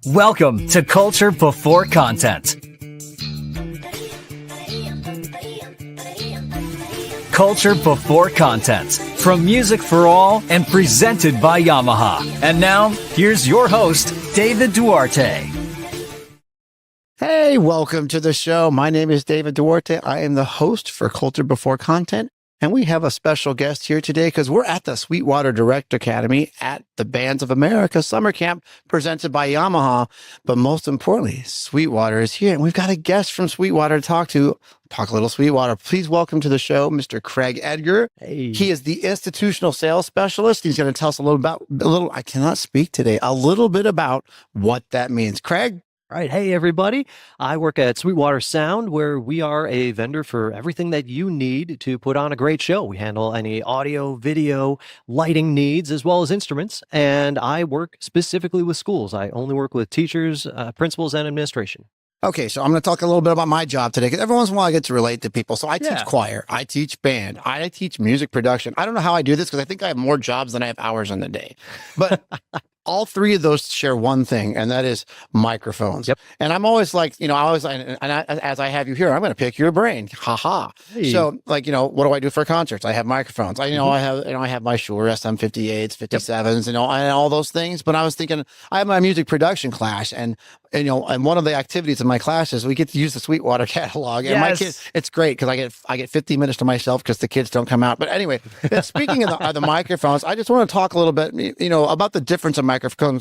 Welcome to Culture Before Content. Culture Before Content, from Music for All and presented by Yamaha. And now, here's your host, David Duarte. Hey, welcome to the show. My name is David Duarte. I am the host for Culture Before Content. And we have a special guest here today because we're at the Sweetwater Director Academy at the Bands of America Summer Camp presented by Yamaha. But most importantly, Sweetwater is here. And we've got a guest from Sweetwater to talk a little Sweetwater. Please welcome to the show, Mr. Craig Edgar. Hey. He is the institutional sales specialist. He's going to tell us a little bit about what that means. Craig? All right. Hey, everybody. I work at Sweetwater Sound, where we are a vendor for everything that you need to put on a great show. We handle any audio, video, lighting needs, as well as instruments. And I work specifically with schools. I only work with teachers, principals, and administration. Okay, so I'm going to talk a little bit about my job today because every once in a while I get to relate to people. So I teach choir, I teach band, I teach music production. I don't know how I do this because I think I have more jobs than I have hours in the day. But all three of those share one thing, and that is microphones. Yep. And I'm always like, as I have you here, I'm going to pick your brain. Ha ha. Hey. So what do I do for concerts? I have microphones. I have my Shure SM58s, 57s, and all those things. But I was thinking, I have my music production class, and one of the activities in my class is we get to use the Sweetwater catalog. And my kids, it's great because I get 50 minutes to myself because the kids don't come out. But anyway, speaking of the microphones, I just want to talk a little bit, about the difference of microphones,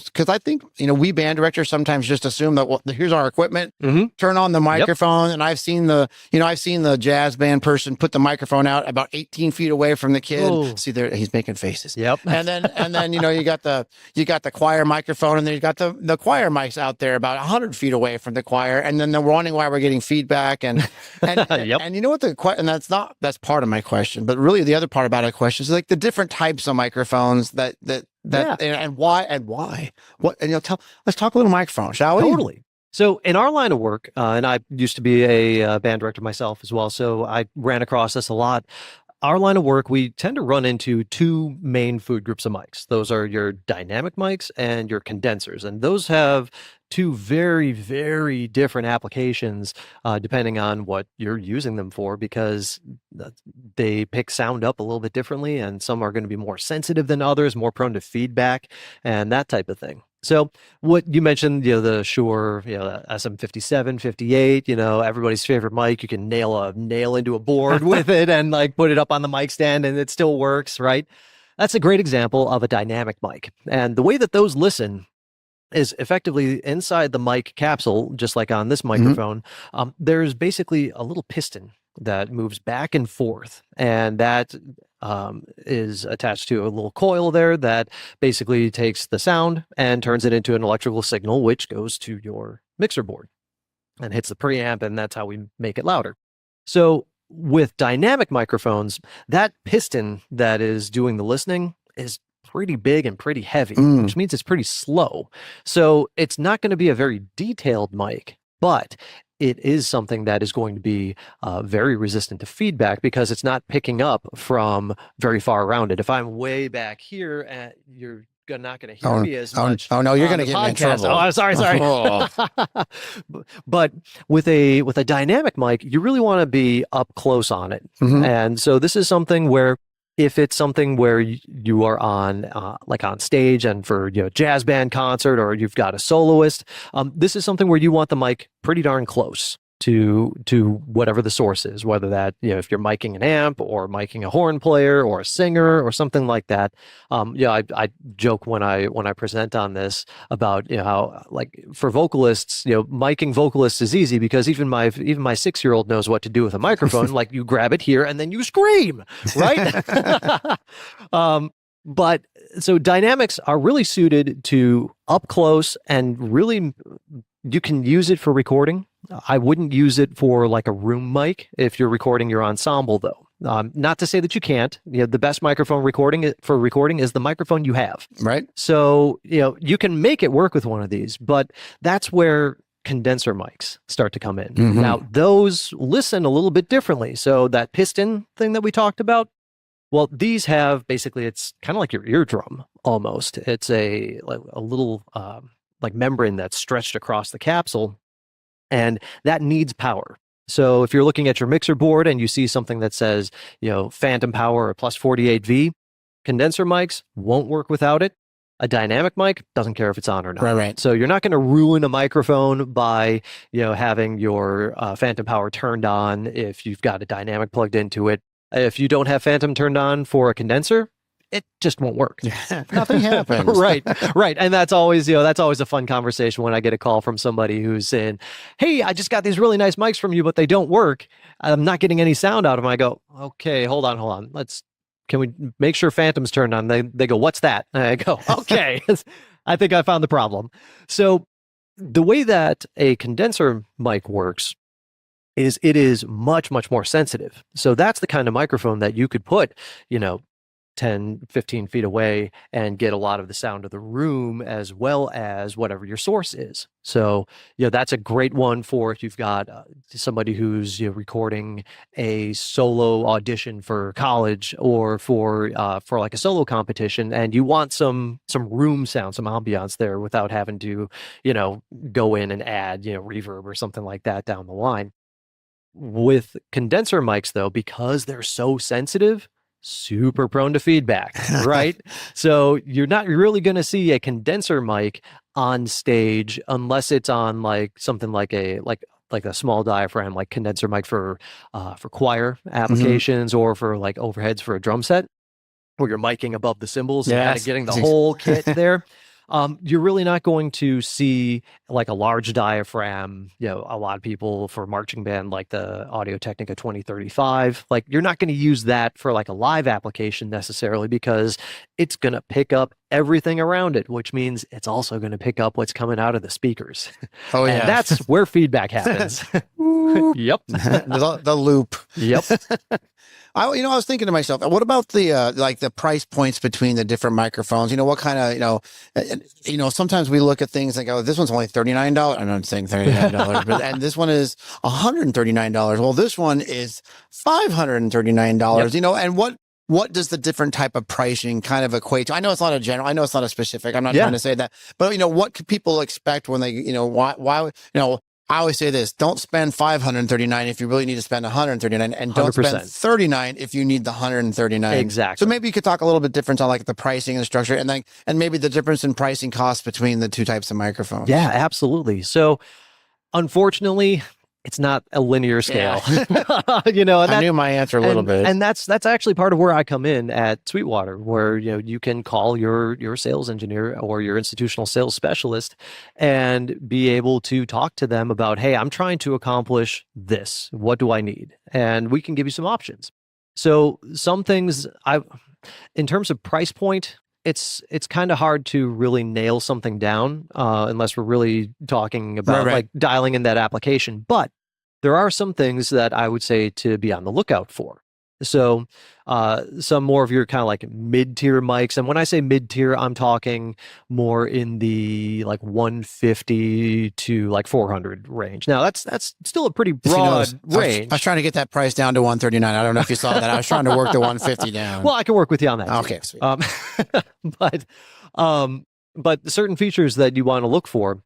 because I think, we band directors sometimes just assume that, here's our equipment, turn on the microphone. And I've seen the jazz band person put the microphone out about 18 feet away from the kid. Ooh. See there, he's making faces. Yep. And then, you got the choir microphone, and then you got the choir mics out there about 100 feet away from the choir. And then they're wondering why we're getting feedback. And Yep. and you know what that's part of my question, but really the other part about our question is like the different types of microphones and why. Let's talk a little microphone, shall we? Totally. So in our line of work, and I used to be a band director myself as well, so I ran across this a lot. Our line of work, we tend to run into two main food groups of mics. Those are your dynamic mics and your condensers. And those have two very, very different applications depending on what you're using them for, because they pick sound up a little bit differently, and some are going to be more sensitive than others, more prone to feedback and that type of thing. So what you mentioned, the Shure, the SM57, 58, everybody's favorite mic, you can nail a nail into a board with it and put it up on the mic stand and it still works, right? That's a great example of a dynamic mic. And the way that those listen is effectively inside the mic capsule, just like on this microphone. There's basically a little piston that moves back and forth, and that is attached to a little coil there that basically takes the sound and turns it into an electrical signal, which goes to your mixer board and hits the preamp, and that's how we make it louder. So with dynamic microphones, that piston that is doing the listening is pretty big and pretty heavy, which means it's pretty slow. So it's not going to be a very detailed mic, but it is something that is going to be very resistant to feedback because it's not picking up from very far around it. If I'm way back here, you're not going to hear me as much. Oh no, you're going to get me in trouble. Oh, sorry. But with a dynamic mic, you really want to be up close on it. And so this is something where, if it's something where you are on stage and for jazz band concert, or you've got a soloist, this is something where you want the mic pretty darn close to whatever the source is, whether that, if you're miking an amp or miking a horn player or a singer or something like that. I joke when I present on this about, how for vocalists, miking vocalists is easy because even my 6-year-old knows what to do with a microphone. You grab it here and then you scream, right? But so dynamics are really suited to up close, and really you can use it for recording. I wouldn't use it for a room mic if you're recording your ensemble, though. Not to say that you can't. The best microphone for recording is the microphone you have. Right. So, you can make it work with one of these, but that's where condenser mics start to come in. Now, those listen a little bit differently. So that piston thing that we talked about, well, these have basically, it's kind of like your eardrum almost. It's a little like membrane that's stretched across the capsule, and that needs power. So if you're looking at your mixer board and you see something that says, phantom power or plus 48V, condenser mics won't work without it. A dynamic mic doesn't care if it's on or not. Right. So you're not going to ruin a microphone by, having your phantom power turned on if you've got a dynamic plugged into it. If you don't have phantom turned on for a condenser, it just won't work. Nothing happens. Right. And that's always a fun conversation when I get a call from somebody who's saying, hey, I just got these really nice mics from you, but they don't work. I'm not getting any sound out of them. I go, okay, hold on. Can we make sure phantom's turned on? They go, what's that? And I go, okay, I think I found the problem. So the way that a condenser mic works is it is much, much more sensitive. So that's the kind of microphone that you could put, 10, 15 feet away and get a lot of the sound of the room as well as whatever your source is. So, that's a great one for if you've got somebody who's recording a solo audition for college or for like a solo competition, and you want some room sound, some ambiance there without having to, go in and add, reverb or something like that down the line. With condenser mics, though, because they're so sensitive, super prone to feedback, right? So you're not really going to see a condenser mic on stage unless it's on like something like a small diaphragm, like condenser mic for choir applications or for like overheads for a drum set, where you're miking above the cymbals and kind of getting the whole kit there. You're really not going to see like a large diaphragm. A lot of people for marching band, like the Audio-Technica 2035, like you're not going to use that for like a live application necessarily, because it's going to pick up everything around it, which means it's also going to pick up what's coming out of the speakers. Oh, yeah. And that's where feedback happens. Yep. The loop. Yep. I was thinking to myself, what about the price points between the different microphones? What kind of, sometimes we look at things and go, this one's only $39. I'm not saying $39, but and this one is $139. Well, this one is $539. Yep. And what does the different type of pricing kind of equate to? I know it's not a general, I know it's not a specific. I'm not trying to say that, but what could people expect when they, why, I always say this: don't spend $539 if you really need to spend $139, and don't 100%. spend $39 if you need the $139. Exactly. So maybe you could talk a little bit different on like the pricing and the structure, and maybe the difference in pricing costs between the two types of microphones. Yeah, absolutely. So, unfortunately, it's not a linear scale. Yeah. And I knew my answer a little bit. And that's actually part of where I come in at Sweetwater, where you can call your sales engineer or your institutional sales specialist and be able to talk to them about, hey, I'm trying to accomplish this. What do I need? And we can give you some options. So some things in terms of price point, it's kind of hard to really nail something down unless we're really talking about like dialing in that application. But there are some things that I would say to be on the lookout for. So some more of your kind of like mid-tier mics. And when I say mid-tier, I'm talking more in the like 150 to like 400 range. Now that's still a pretty broad range. I was trying to get that price down to 139. I don't know if you saw that. I was trying to work the 150 down. Well, I can work with you on that. Okay, sweet. But certain features that you want to look for,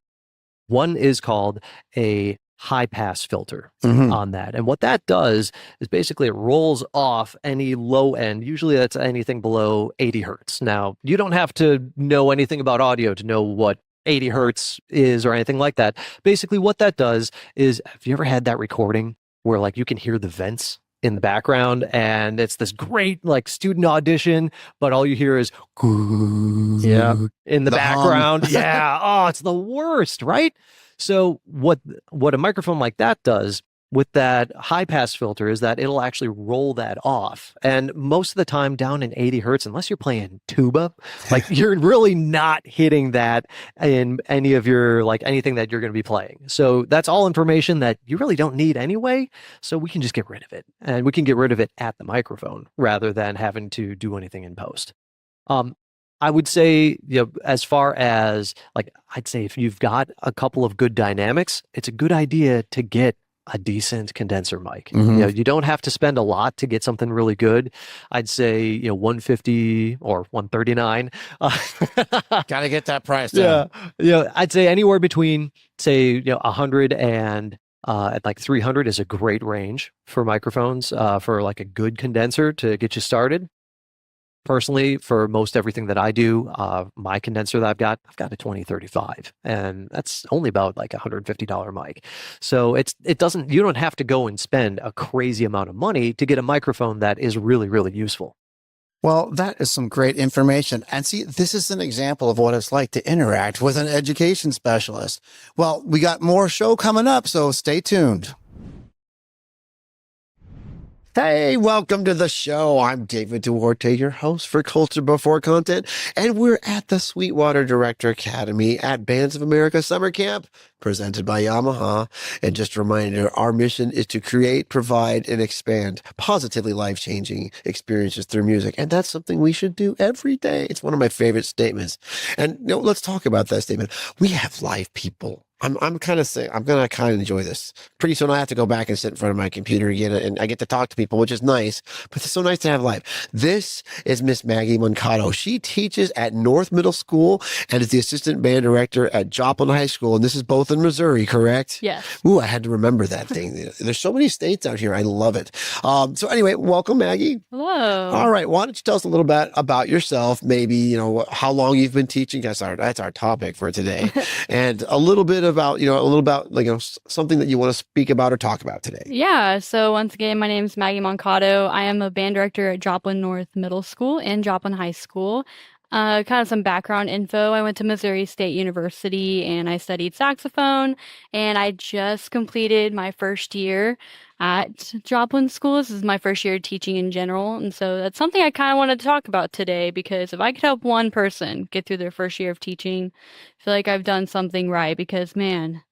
one is called a high pass filter on that. And what that does is basically it rolls off any low end. Usually that's anything below 80 hertz. Now, you don't have to know anything about audio to know what 80 hertz is or anything like that. Basically what that does is, have you ever had that recording where like you can hear the vents in the background and it's this great like student audition, but all you hear is in the background. Yeah. Oh, it's the worst, right? So what a microphone like that does with that high pass filter is that it'll actually roll that off. And most of the time down in 80 hertz, unless you're playing tuba, like you're really not hitting that in any of your, like anything that you're going to be playing. So that's all information that you really don't need anyway. So we can just get rid of it, and we can get rid of it at the microphone rather than having to do anything in post. I would say, as far as like, I'd say if you've got a couple of good dynamics, it's a good idea to get a decent condenser mic. Mhm. You don't have to spend a lot to get something really good. I'd say, 150 or 139. Got to get that price Yeah. down. I'd say anywhere between, say, 100 and at like 300 is a great range for microphones, for like a good condenser to get you started. Personally, for most everything that I do, my condenser that I've got a 2035, and that's only about like $150 mic. So you don't have to go and spend a crazy amount of money to get a microphone that is really, really useful. Well, that is some great information. And see, this is an example of what it's like to interact with an education specialist. Well, we got more show coming up, so stay tuned. Hey, welcome to the show. I'm David Duarte, your host for Culture Before Content, and we're at the Sweetwater Director Academy at Bands of America Summer Camp, presented by Yamaha. And just a reminder, our mission is to create, provide, and expand positively life-changing experiences through music. And that's something we should do every day. It's one of my favorite statements. And let's talk about that statement. We have live people. I'm kind of saying, I'm going to kind of enjoy this. Pretty soon I have to go back and sit in front of my computer again, and I get to talk to people, which is nice, but it's so nice to have live. This is Miss Maggie Moncado. She teaches at North Middle School and is the assistant band director at Joplin High School. And this is both in Missouri, correct? Yes. Ooh, I had to remember that thing. There's so many states out here. I love it. So anyway, welcome, Maggie. Hello. All right. Why don't you tell us a little bit about yourself? Maybe, how long you've been teaching. That's our topic for today. And a little bit about, something that you want to speak about or talk about today. Yeah. So once again, my name is Maggie Moncado. I am a band director at Joplin North Middle School and Joplin High School. Kind of some background info. I went to Missouri State University and I studied saxophone, and I just completed my first year at Joplin School. This is my first year teaching in general. And so that's something I kind of wanted to talk about today, because if I could help one person get through their first year of teaching, I feel like I've done something right, because man,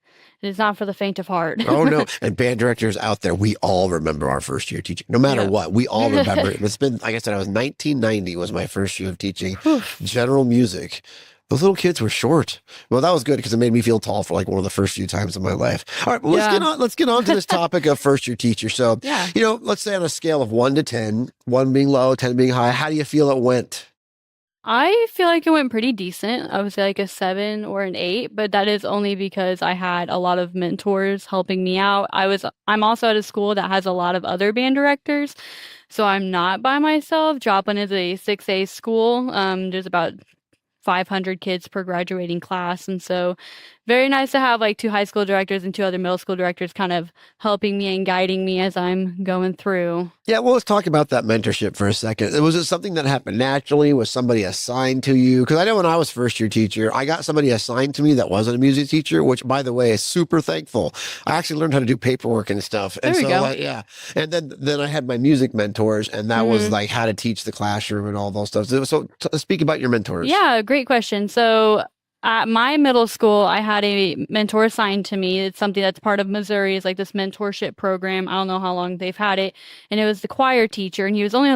it is not for the faint of heart. Oh, no. And band directors out there, we all remember our first year teaching, no matter what. We all remember it. It's been, like I said, I was 1990 was my first year of teaching general music. Those little kids were short. Well, that was good because it made me feel tall for like one of the first few times in my life. All right, well, let's get on to this topic of first year teacher. So, let's say on a scale of 1 to 10, 1 being low, 10 being high, how do you feel it went? I feel like it went pretty decent. I would say like a 7 or an 8, but that is only because I had a lot of mentors helping me out. I'm also at a school that has a lot of other band directors, so I'm not by myself. Joplin is a 6A school. There's about 500 kids per graduating class. And so very nice to have like 2 high school directors and 2 other middle school directors kind of helping me and guiding me as I'm going through. Yeah, well, let's talk about that mentorship for a second. Was it something that happened naturally? Was somebody assigned to you? Because I know when I was first year teacher, I got somebody assigned to me that wasn't a music teacher, which, by the way, is super thankful. I actually learned how to do paperwork and stuff. And there we go. Yeah. And then I had my music mentors, and that was like how to teach the classroom and all those stuff. So speak about your mentors. Yeah, great question. So at my middle school, I had a mentor assigned to me. It's something that's part of Missouri, is like this mentorship program. I don't know how long they've had it. And it was the choir teacher. And he was only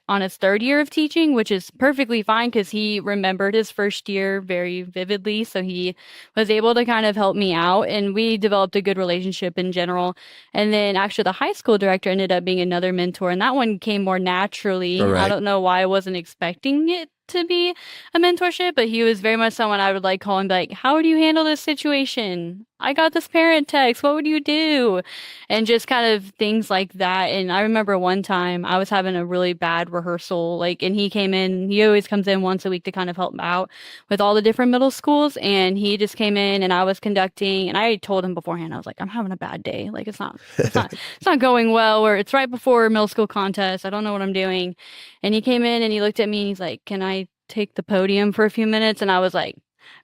on his 3rd year of teaching, which is perfectly fine because he remembered his first year very vividly. So he was able to kind of help me out. And we developed a good relationship in general. And then actually the high school director ended up being another mentor. And that one came more naturally. Right. I don't know why I wasn't expecting it to be a mentorship, but he was very much someone I would like call and be like, how would you handle this situation? I got this parent text. What would you do? And just kind of things like that. And I remember one time I was having a really bad rehearsal, and he came in. He always comes in once a week to kind of help out with all the different middle schools. And he just came in and I was conducting, and I told him beforehand, I was like, I'm having a bad day. It's not going well, or it's right before middle school contest. I don't know what I'm doing. And he came in and he looked at me and he's like, can I take the podium for a few minutes? And I was like,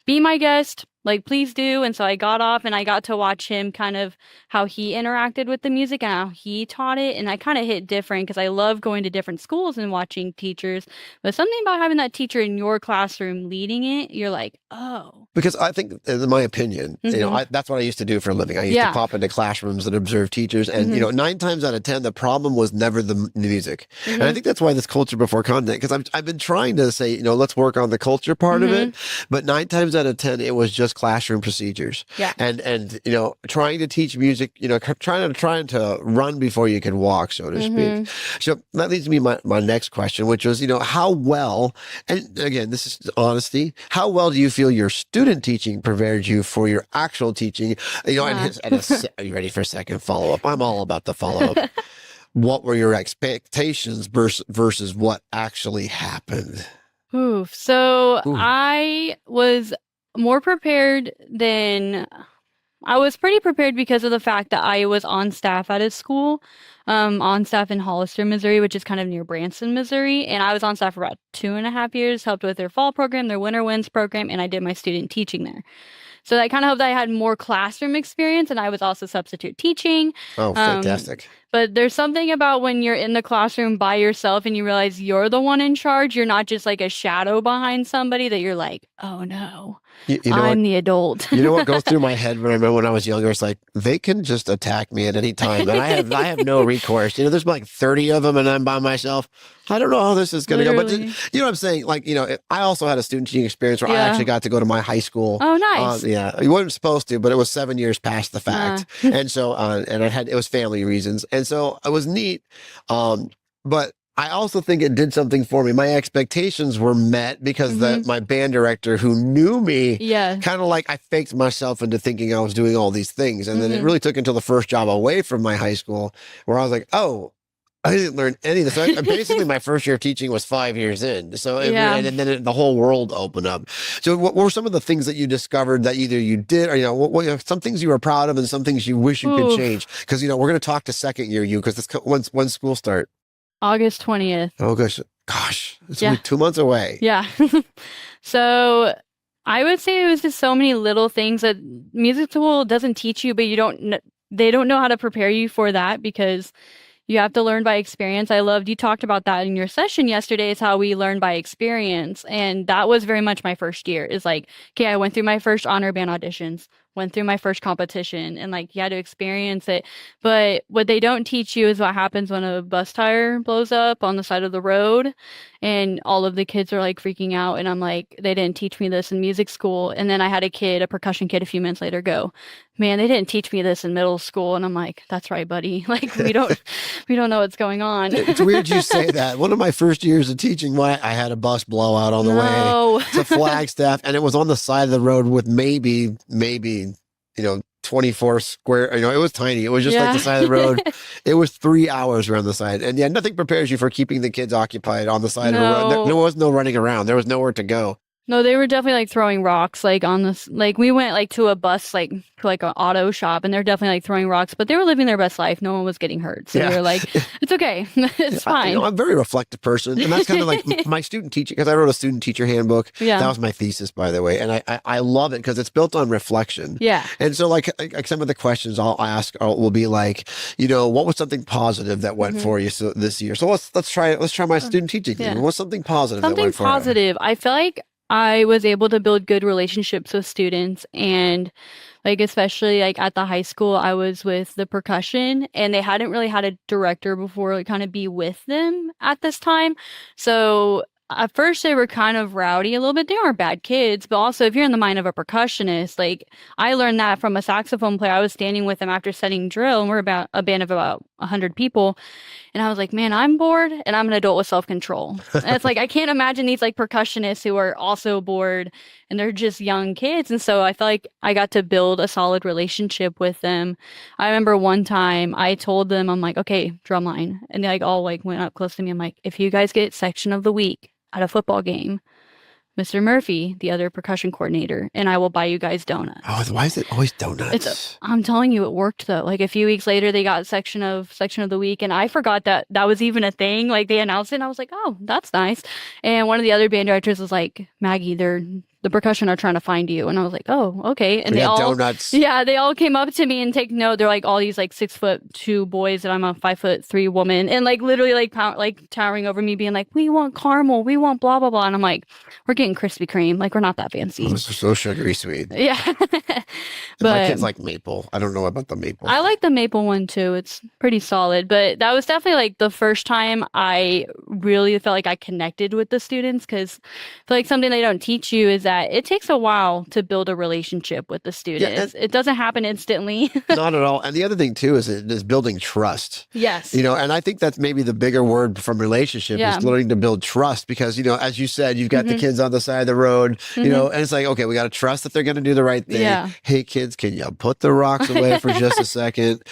be my guest. Please do. And so I got off and I got to watch him kind of how he interacted with the music and how he taught it. And I kind of hit different because I love going to different schools and watching teachers. But something about having that teacher in your classroom leading it, you're like, oh. Because I think, in my opinion, that's what I used to do for a living. I used to pop into classrooms and observe teachers. And, 9 times out of 10, the problem was never the music. And I think that's why this culture before content, because I've been trying to say, let's work on the culture part of it. But 9 times out of 10, it was just just classroom procedures. Yeah. And trying to teach music, trying to run before you can walk, so to speak. So that leads me to my next question, which was, how well, and again, this is honesty, how well do you feel your student teaching prepared you for your actual teaching? Are you ready for a second follow-up? I'm all about the follow-up. What were your expectations versus what actually happened? So I was more prepared than I was pretty prepared because of the fact that I was on staff at a school, on staff in Hollister, Missouri, which is kind of near Branson, Missouri. And I was on staff for about 2.5 years, helped with their fall program, their winter winds program, and I did my student teaching there. So that kind of helped that I had more classroom experience, and I was also substitute teaching. Oh, fantastic. But there's something about when you're in the classroom by yourself and you realize you're the one in charge. You're not just like a shadow behind somebody that you're like, oh no, I'm the adult. You know what goes through my head when I was younger? It's like, they can just attack me at any time. And I have no recourse. There's like 30 of them and I'm by myself. I don't know how this is going to go. But you know what I'm saying? Like, I also had a student teaching experience where I actually got to go to my high school. Oh, nice. Yeah. You wasn't supposed to, but it was 7 years past the fact. And so, it was family reasons. And so it was neat. But I also think it did something for me. My expectations were met because my band director who knew me, kind of like I faked myself into thinking I was doing all these things. And then it really took until the first job away from my high school where I was like, oh, I didn't learn any of this. Basically, my first year of teaching was 5 years in. So, and then the whole world opened up. So what were some of the things that you discovered that either you did or, what some things you were proud of and some things you wish you could change? Because, we're going to talk to second year you because when school start? August 20th. Oh, gosh. It's only 2 months away. Yeah. So I would say it was just so many little things that music school doesn't teach you, but they don't know how to prepare you for that because you have to learn by experience. I loved you talked about that in your session yesterday, is how we learn by experience. And that was very much my first year. Is like, okay, I went through my first honor band auditions, went through my first competition, and like you had to experience it. But what they don't teach you is what happens when a bus tire blows up on the side of the road and all of the kids are like freaking out. And I'm like, they didn't teach me this in music school. And then I had a percussion kid a few minutes later go, man, they didn't teach me this in middle school. And I'm like, that's right, buddy. Like we don't know what's going on. It's weird you say that. One of my first years of teaching, I had a bus blowout on the way to Flagstaff, and it was on the side of the road with maybe 24 square, it was tiny. It was just like the side of the road. It was 3 hours around the side. And nothing prepares you for keeping the kids occupied on the side of the road. There was no running around. There was nowhere to go. No, they were definitely like throwing rocks, like on this, like we went like to a bus, like to like an auto shop, and they're definitely like throwing rocks, but they were living their best life. No one was getting hurt. So we were like, it's okay. It's fine. I'm a very reflective person. And that's kind of like my student teaching, because I wrote a student teacher handbook. Yeah. That was my thesis, by the way. And I love it because it's built on reflection. Yeah. And so like some of the questions I'll ask will be like, what was something positive that went for you this year? So let's try my student teaching thing. What's something positive that went for you? Something positive. I feel like I was able to build good relationships with students, and like especially like at the high school, I was with the percussion, and they hadn't really had a director before like kind of be with them at this time. So at first they were kind of rowdy a little bit. They aren't bad kids, but also if you're in the mind of a percussionist, like I learned that from a saxophone player. I was standing with them after setting drill, and we're about a band of about 100 people. And I was like, man, I'm bored and I'm an adult with self-control. And it's like, I can't imagine these like percussionists who are also bored and they're just young kids. And so I felt like I got to build a solid relationship with them. I remember one time I told them, I'm like, okay, drumline. And they like all like went up close to me. I'm like, if you guys get section of the week at a football game, Mr. Murphy, the other percussion coordinator, and I will buy you guys donuts. Oh, why is it always donuts? I'm telling you, it worked though. Like a few weeks later, they got section of the week, and I forgot that was even a thing. Like they announced it, and I was like, oh, that's nice. And one of the other band directors was like, Maggie, the percussion are trying to find you. And I was like, oh, okay. And they all donuts. Yeah, they all came up to me and take note. They're like all these like 6'2" boys, and I'm a 5'3" woman, and like literally like towering over me, being like, we want caramel, we want blah blah blah. And I'm like, we're getting Krispy Kreme, like we're not that fancy. Oh, this is so sugary sweet. Yeah. But my kids like maple. I don't know about the maple. I like the maple one too. It's pretty solid. But that was definitely like the first time I really felt like I connected with the students, because I feel like something they don't teach you is that it takes a while to build a relationship with the students. It doesn't happen instantly. Not at all. And the other thing too is building trust. Yes. And I think that's maybe the bigger word from relationship is learning to build trust because, as you said, you've got the kids on the side of the road, and it's like, okay, we got to trust that they're going to do the right thing. Yeah. Hey, kids, can you put the rocks away for just a second?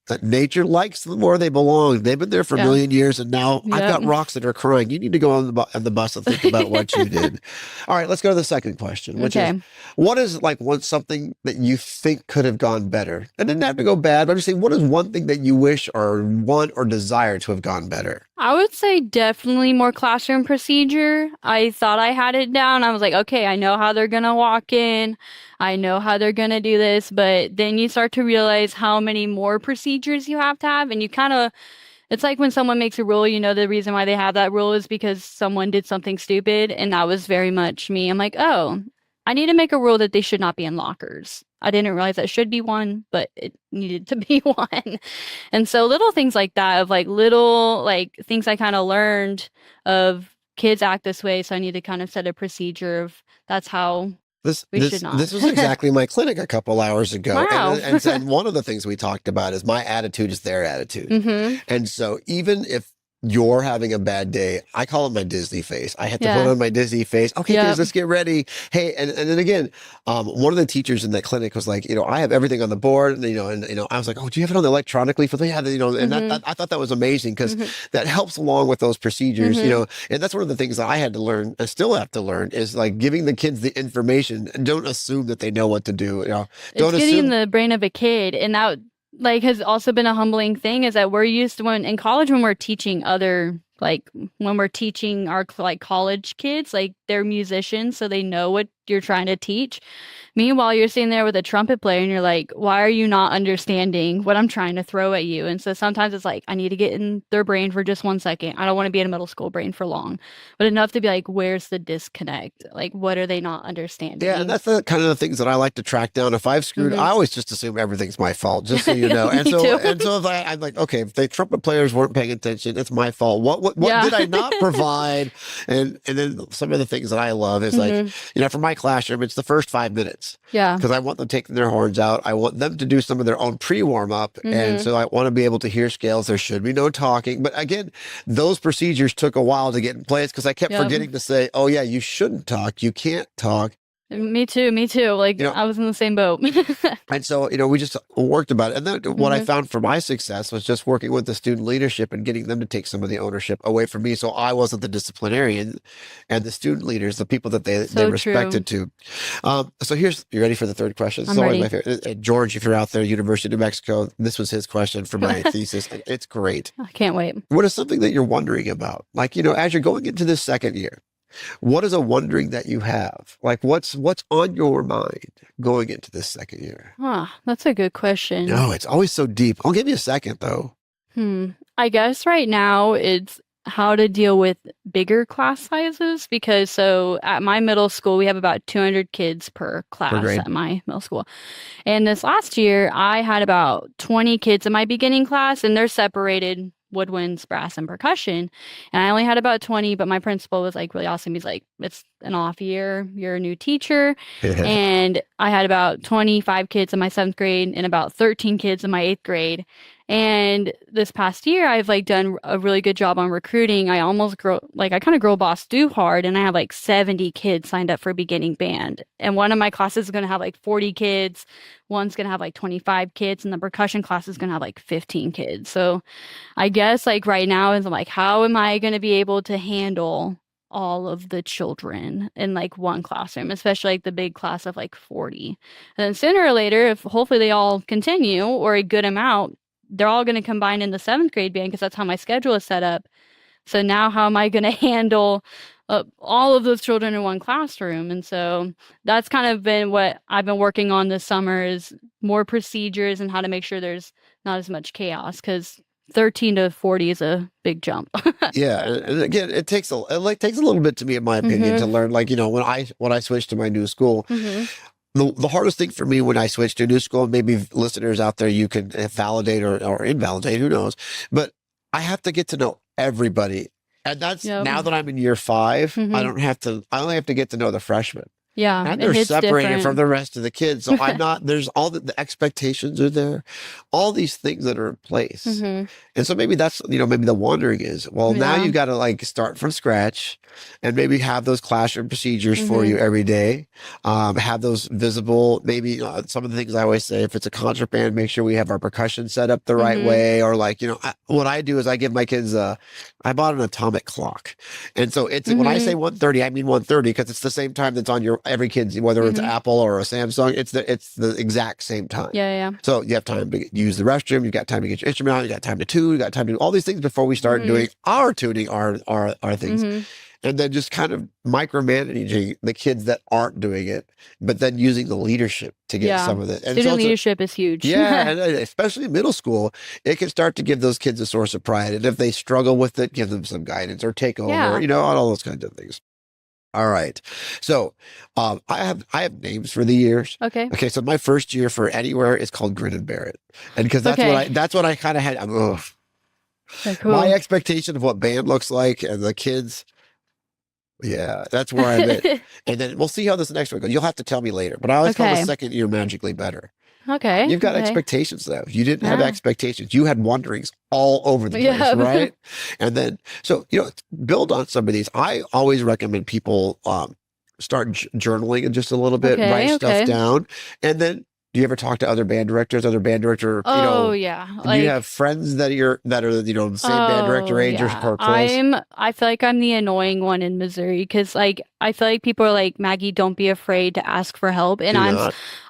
That nature likes them where they belong. They've been there for a million years, and now I've got rocks that are crying. You need to go on the bus and think about what you did. All right, let's go to the second question, which is, what is something that you think could have gone better? It didn't have to go bad, but I'm just saying, what is one thing that you wish or want or desire to have gone better? I would say definitely more classroom procedure. I thought I had it down. I was like, okay, I know how they're going to walk in. I know how they're going to do this. But then you start to realize how many more procedures you have to have. And you kind of, it's like when someone makes a rule, the reason why they have that rule is because someone did something stupid. And that was very much me. I'm like, oh, I need to make a rule that they should not be in lockers. I didn't realize that should be one, but it needed to be one. And so little things like that of little things I kind of learned of kids act this way. So I need to kind of set a procedure of that's how we should not. This was exactly my clinic a couple hours ago. Wow. And one of the things we talked about is my attitude is their attitude. And so even if you're having a bad day, I call it my Disney face. I had to put on my Disney face. Okay, kids, let's get ready. Hey, and then again, one of the teachers in that clinic was like, I have everything on the board, and I was like, oh, do you have it on electronically for the, and I thought that was amazing because that helps along with those procedures, and that's one of the things that I had to learn and still have to learn is giving the kids the information and don't assume that they know what to do. It's getting the brain of a kid, and that has also been a humbling thing is that we're used to when in college when we're teaching other when we're teaching our college kids they're musicians so they know what you're trying to teach. Meanwhile, you're sitting there with a trumpet player and you're like, why are you not understanding what I'm trying to throw at you? And so sometimes it's I need to get in their brain for just 1 second. I don't want to be in a middle school brain for long, but enough to be where's the disconnect? What are they not understanding? Yeah, and that's the kind of the things that I like to track down. If I've screwed, I always just assume everything's my fault, just so you know. And so if I'm like, okay, if the trumpet players weren't paying attention, it's my fault. What did I not provide? And then some of the things that I love is for my classroom, it's the first 5 minutes. Yeah. Because I want them taking their horns out. I want them to do some of their own pre-warm up. And so I want to be able to hear scales. There should be no talking. But again, those procedures took a while to get in place because I kept forgetting to say, oh yeah, you shouldn't talk. You can't talk. Me too. I was in the same boat. And so, we just worked about it. And then what I found for my success was just working with the student leadership and getting them to take some of the ownership away from me. So I wasn't the disciplinarian and the student leaders, the people that they respected to. So you ready for the third question? I'm ready. My favorite. George, if you're out there, University of New Mexico, this was his question for my thesis. It's great. I can't wait. What is something that you're wondering about? As you're going into this second year, what is a wondering that you have? What's on your mind going into this second year? That's a good question. No, it's always so deep. I'll give you a second, though. I guess right now it's how to deal with bigger class sizes because so at my middle school, we have about 200 kids per class at my middle school. And this last year, I had about 20 kids in my beginning class and they're separated woodwinds, brass, and percussion. And I only had about 20, but my principal was really awesome. He's like, it's an off year. You're a new teacher. And I had about 25 kids in my 7th grade and about 13 kids in my 8th grade. And this past year, I've done a really good job on recruiting. I almost I kind of girl boss do hard. And I have 70 kids signed up for beginning band. And one of my classes is going to have 40 kids. One's going to have 25 kids. And the percussion class is going to have 15 kids. So I guess right now is I'm how am I going to be able to handle all of the children in one classroom, especially the big class of 40. And then sooner or later, if hopefully they all continue or a good amount, they're all going to combine in the 7th grade band because that's how my schedule is set up. So now how am I going to handle all of those children in one classroom? And so that's kind of been what I've been working on this summer is more procedures and how to make sure there's not as much chaos because 13 to 40 is a big jump. Yeah. And again, it takes a little bit to me, in my opinion, to learn, when I switched to my new school, the hardest thing for me when I switched to a new school, maybe listeners out there, you can validate or invalidate, who knows, but I have to get to know everybody. And that's now that I'm in year 5, I only have to get to know the freshmen. Yeah, and it they're hits separated different. from the rest of the kids. So I'm not, there's all the expectations are there, all these things that are in place. Mm-hmm. And so maybe that's, maybe the wondering is, well, now Yeah. you've got to like start from scratch and maybe have those classroom procedures for Mm-hmm. you every day. Have those visible, maybe some of the things I always say, if it's a concert band, make sure we have our percussion set up the right Mm-hmm. way. Or like, what I do is I give my kids, I bought an atomic clock. And so it's, when I say 1:30, I mean 1:30 because it's the same time that's on every kid's, whether it's Apple or a Samsung, it's the exact same time. Yeah. So you have time to use the restroom, you've got time to get your instrument out, you got time to tune, you got time to do all these things before we start doing our tuning, our things. And then just kind of micromanaging the kids that aren't doing it, but then using the leadership to get some of it. And Student leadership is huge. Yeah, and especially in middle school, it can start to give those kids a source of pride. And if they struggle with it, give them some guidance or take over, all those kinds of things. All right. So I have names for the years. Okay. Okay. So my first year for anywhere is called Grin and Bear It. And because that's what I kind of had. Cool. My expectation of what band looks like and the kids. Yeah, that's where I'm at. And then we'll see how this next one goes. You'll have to tell me later. But I always call the second year magically better. Okay. You've got expectations though. You didn't have expectations. You had wonderings all over the place, right? And then, so, build on some of these. I always recommend people start journaling just a little bit, write stuff down. And then, do you ever talk to other band directors, yeah. Do you have friends that are the same band director age or close? I feel like I'm the annoying one in Missouri because I feel like people are like, Maggie, don't be afraid to ask for help. And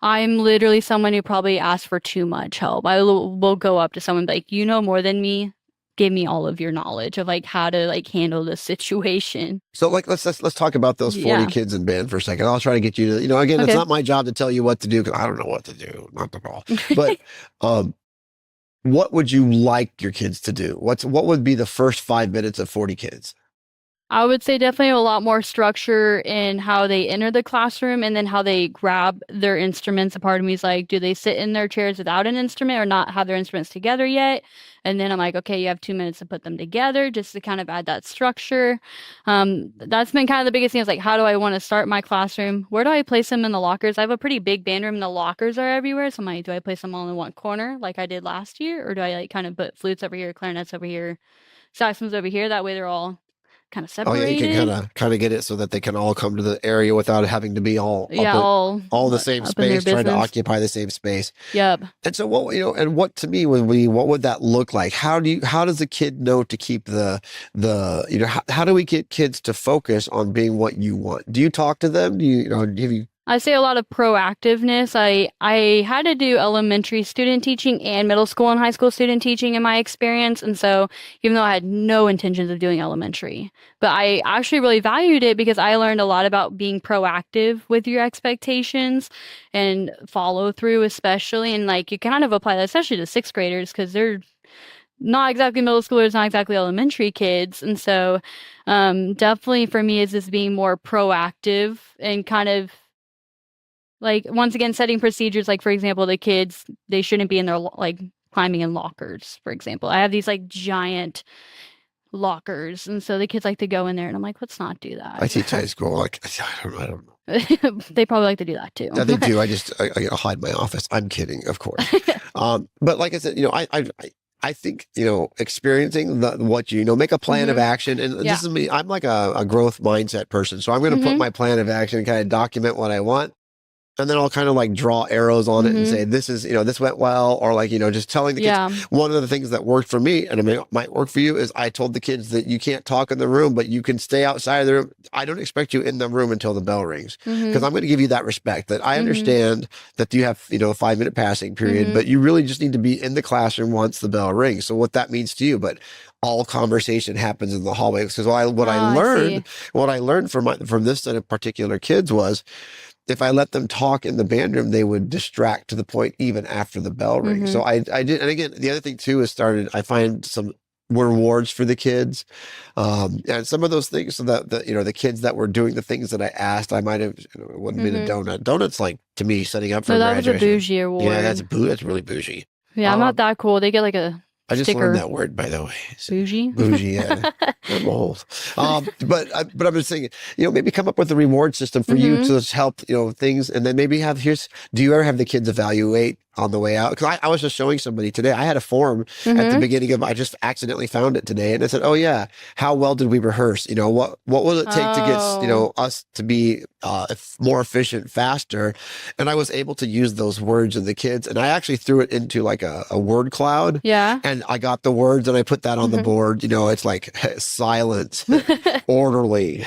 I'm literally someone who probably asks for too much help. I will go up to someone like, you know more than me. Give me all of your knowledge of like how to like handle this situation. So like let's talk about those 40 kids in band for a second. I'll try to get you to, again, it's not my job to tell you what to do because I don't know what to do, not the ball. But what would you like your kids to do? What would be the first 5 minutes of 40 kids? I would say definitely a lot more structure in how they enter the classroom and then how they grab their instruments. A part of me is like, do they sit in their chairs without an instrument or not have their instruments together yet? And then I'm like, okay, you have 2 minutes to put them together just to kind of add that structure. That's been kind of the biggest thing is like, how do I want to start my classroom? Where do I place them in the lockers? I have a pretty big band room. The lockers are everywhere. So I'm like, do I place them all in one corner like I did last year? Or do I like kind of put flutes over here, clarinets over here, saxophones over here? That way they're all kind of separated. Oh yeah, you can kind of get it so that they can all come to the area without having to be all in the same space, trying to occupy the same space. Yep. And so what to me what would that look like? How does a kid know to keep how do we get kids to focus on being what you want? Do you talk to them? Do you I say a lot of proactiveness. I had to do elementary student teaching and middle school and high school student teaching in my experience. And so even though I had no intentions of doing elementary, but I actually really valued it because I learned a lot about being proactive with your expectations and follow through, especially. And like you kind of apply that, especially to sixth graders, because they're not exactly middle schoolers, not exactly elementary kids. And so definitely for me is this being more proactive and kind of like, once again, setting procedures, like, for example, the kids, they shouldn't be in their, like, climbing in lockers, for example. I have these, like, giant lockers, and so the kids like to go in there, and I'm like, let's not do that. I teach high school, like, I don't know. They probably like to do that, too. Yeah, they do. I hide my office. I'm kidding, of course. But like I said, I think, experiencing what make a plan of action. And this is me. I'm like a growth mindset person. So I'm going to put my plan of action and kind of document what I want. And then I'll kind of like draw arrows on it and say, this is, this went well. Or like, just telling the kids. One of the things that worked for me, and it might work for you, is I told the kids that you can't talk in the room, but you can stay outside of the room. I don't expect you in the room until the bell rings. Because I'm going to give you that respect that I understand that you have, a 5-minute passing period, but you really just need to be in the classroom once the bell rings. So what that means to you, but all conversation happens in the hallway. Because what I learned from this set of particular kids was, if I let them talk in the band room, they would distract to the point even after the bell rings. So I did. And again, the other thing too is I find some rewards for the kids. And some of those things so that the kids that were doing the things that I asked, I might have, it wouldn't have been a donut. Donut's like, to me, setting up for that graduation. was a bougie award. Yeah, that's really bougie. Yeah, I'm not that cool. They get like a I just Sticker. learned that word, by the way. Bougie. Bougie, yeah. I'm old. But I'm just saying, maybe come up with a reward system for you to help, things. And then maybe do you ever have the kids evaluate on the way out? Because I was just showing somebody today. I had a form at the beginning I just accidentally found it today. And I said, oh yeah, how well did we rehearse? What will it take to get, us to be more efficient, faster? And I was able to use those words in the kids. And I actually threw it into like a word cloud. Yeah. And I got the words and I put that on the board. It's like silent, orderly,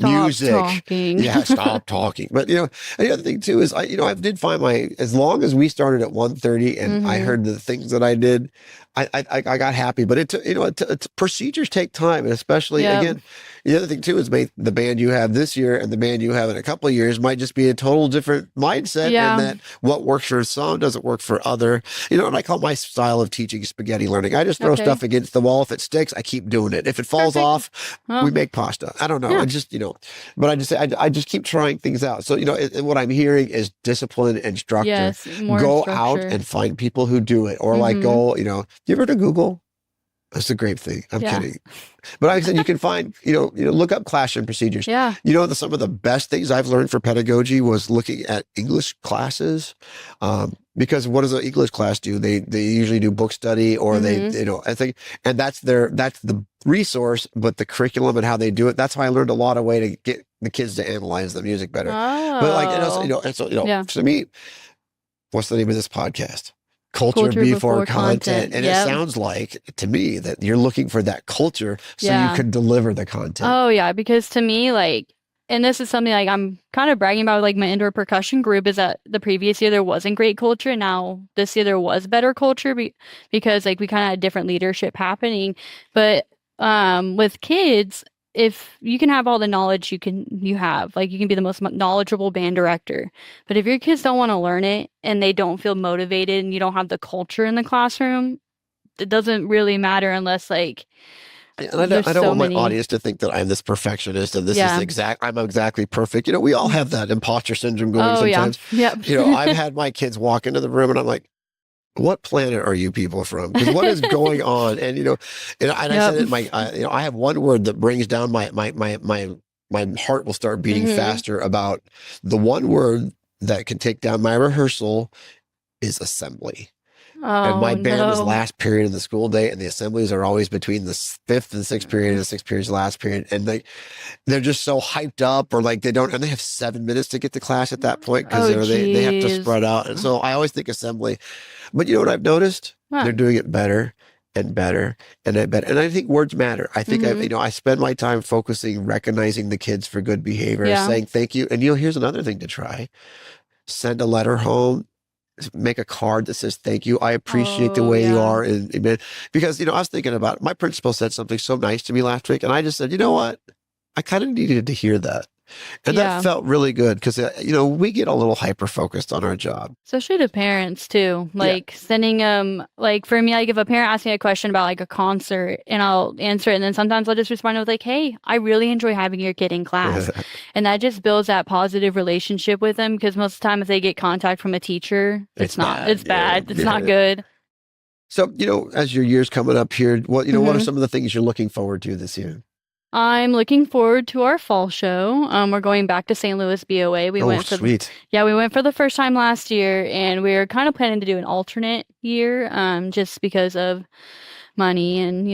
music. Talking. Yeah, stop talking. But and the other thing too is I did find as long as we started at 1:30 and I heard the things that I did, I got happy. But procedures take time, and especially again, the other thing too is the band you have this year and the band you have in a couple of years might just be a total different mindset, and that what works for some doesn't work for other. And I call my style of teaching spaghetti learning. I just throw stuff against the wall. If it sticks, I keep doing it. If it falls off, we make pasta. I don't know. I just but I just keep trying things out. So what I'm hearing is discipline and structure. Yes, more go structure. out and find people who do it, or like go. You ever heard of Google? That's a great thing. I'm kidding. But I said you can find, look up classroom procedures. Yeah. Some of the best things I've learned for pedagogy was looking at English classes. Because what does an English class do? They usually do book study, or I think, and that's the resource, but the curriculum and how they do it. That's how I learned a lot of way to get the kids to analyze the music better. Oh. But to me, what's the name of this podcast? Culture before content. And it sounds like to me that you're looking for that culture so you can deliver the content. Oh yeah, because to me, and this is something I'm kind of bragging about, my indoor percussion group, is that the previous year there wasn't great culture. Now this year there was better culture because we kind of had different leadership happening. But with kids, if you can have all the knowledge you can be the most knowledgeable band director, but if your kids don't want to learn it and they don't feel motivated and you don't have the culture in the classroom, it doesn't really matter unless and I don't want my audience to think that I'm this perfectionist and I'm exactly perfect. We all have that imposter syndrome going sometimes. Yeah. Yep. I've had my kids walk into the room and I'm like, what planet are you people from? Because what is going on? And I said it. I have one word that brings down my heart will start beating faster about the one word that can take down my rehearsal is assembly. And my band is last period of the school day, and the assemblies are always between the fifth and sixth period, and the sixth period is the last period. And they're just so hyped up, or they have 7 minutes to get to class at that point because they have to spread out. And so I always think assembly. But you know what I've noticed? They're doing it better and better and better. And I think words matter. I think I spend my time recognizing the kids for good behavior, saying thank you. And here's another thing to try. Send a letter home. Make a card that says thank you. I appreciate the way you are. Because I was thinking about it. My principal said something so nice to me last week, and I just said, you know what? I kind of needed to hear that. And that felt really good because, we get a little hyper-focused on our job. Especially to parents, too. Sending them, for me, if a parent asks me a question about, a concert, and I'll answer it, and then sometimes I'll just respond with, hey, I really enjoy having your kid in class. And that just builds that positive relationship with them, because most of the time if they get contact from a teacher, it's bad. It's not good. So, as your year's coming up here, what are some of the things you're looking forward to this year? I'm looking forward to our fall show. We're going back to St. Louis BOA. We went for we went for the first time last year, and we were kind of planning to do an alternate year, just because of money, and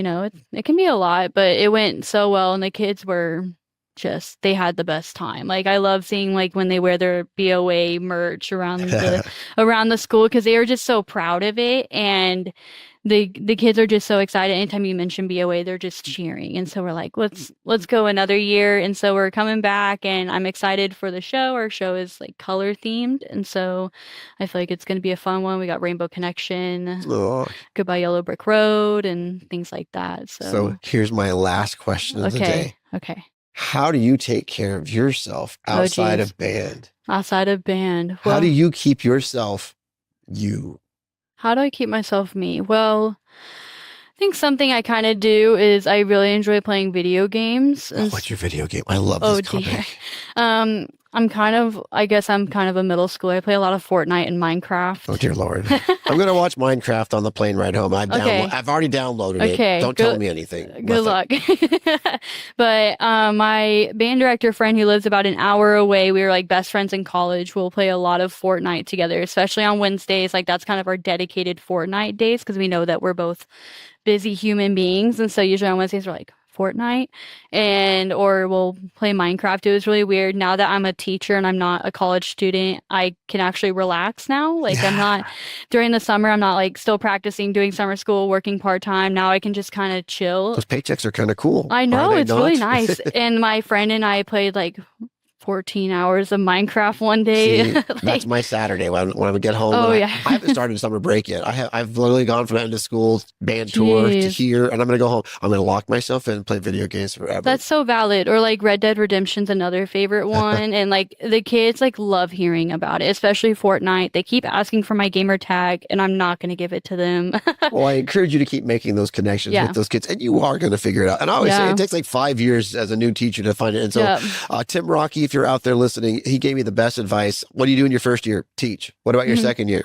it can be a lot, but it went so well, and the kids were they had the best time. I love seeing when they wear their BOA merch around the school, because they were just so proud of it, and the kids are just so excited. Anytime you mention BOA, they're just cheering. And so we're like, let's go another year. And so we're coming back, and I'm excited for the show. Our show is color themed, and so I feel like it's going to be a fun one. We got Rainbow Connection, Goodbye Yellow Brick Road, and things like that. So here's my last question of the day. Okay. How do you take care of yourself outside of band? Outside of band. How do you keep yourself you? How do I keep myself me? Well, I think something I kind of do is I really enjoy playing video games. What's your video game? I love this topic. I guess I'm kind of a middle schooler. I play a lot of Fortnite and Minecraft. Oh, dear Lord. I'm going to watch Minecraft on the plane ride home. Okay. I've already downloaded Okay, it. Don't tell me anything. Good Nothing. luck. But my band director friend who lives about an hour away, we were like best friends in college. We'll play a lot of Fortnite together, especially on Wednesdays. Like that's kind of our dedicated Fortnite days because we know that we're both busy human beings. And so usually on Wednesdays we're like Fortnite or we'll play Minecraft. It was really weird. Now that I'm a teacher and I'm not a college student, I can actually relax now. Like I'm not during the summer, I'm not like still practicing, doing summer school, working part-time. Now I can just kind of chill. Those paychecks are kind of cool. I know, Are they it's not? really nice. And my friend and I played like 14 hours of Minecraft one day. See, that's my Saturday when I would get home. Oh, I yeah. haven't started summer break yet. I've literally gone from end of school band tour to Jeez. here, and I'm going to go home. I'm going to lock myself in and play video games forever. That's so valid. Or like Red Dead Redemption's another favorite one. And like the kids like love hearing about it, especially Fortnite. They keep asking for my gamer tag and I'm not going to give it to them. Well, I encourage you to keep making those connections Yeah. with those kids, and you are going to figure it out. And I always say Yeah. it takes like 5 years as a new teacher to find it. And so, Yep. Tim Rocky, if you're out there listening, he gave me the best advice. What do you do in your first year? Teach. What about your second year?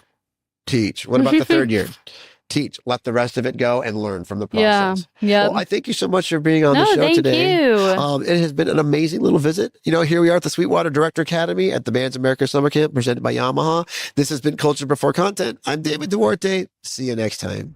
Teach. What about the third year? Teach. Let the rest of it go and learn from the Yeah. process. Yep. Well, I thank you so much for being on the No, show thank today. you. It has been an amazing little visit. You know, here we are at the Sweetwater Director Academy at the Bands America Summer Camp presented by Yamaha. This has been Culture Before Content. I'm David Duarte. See you next time.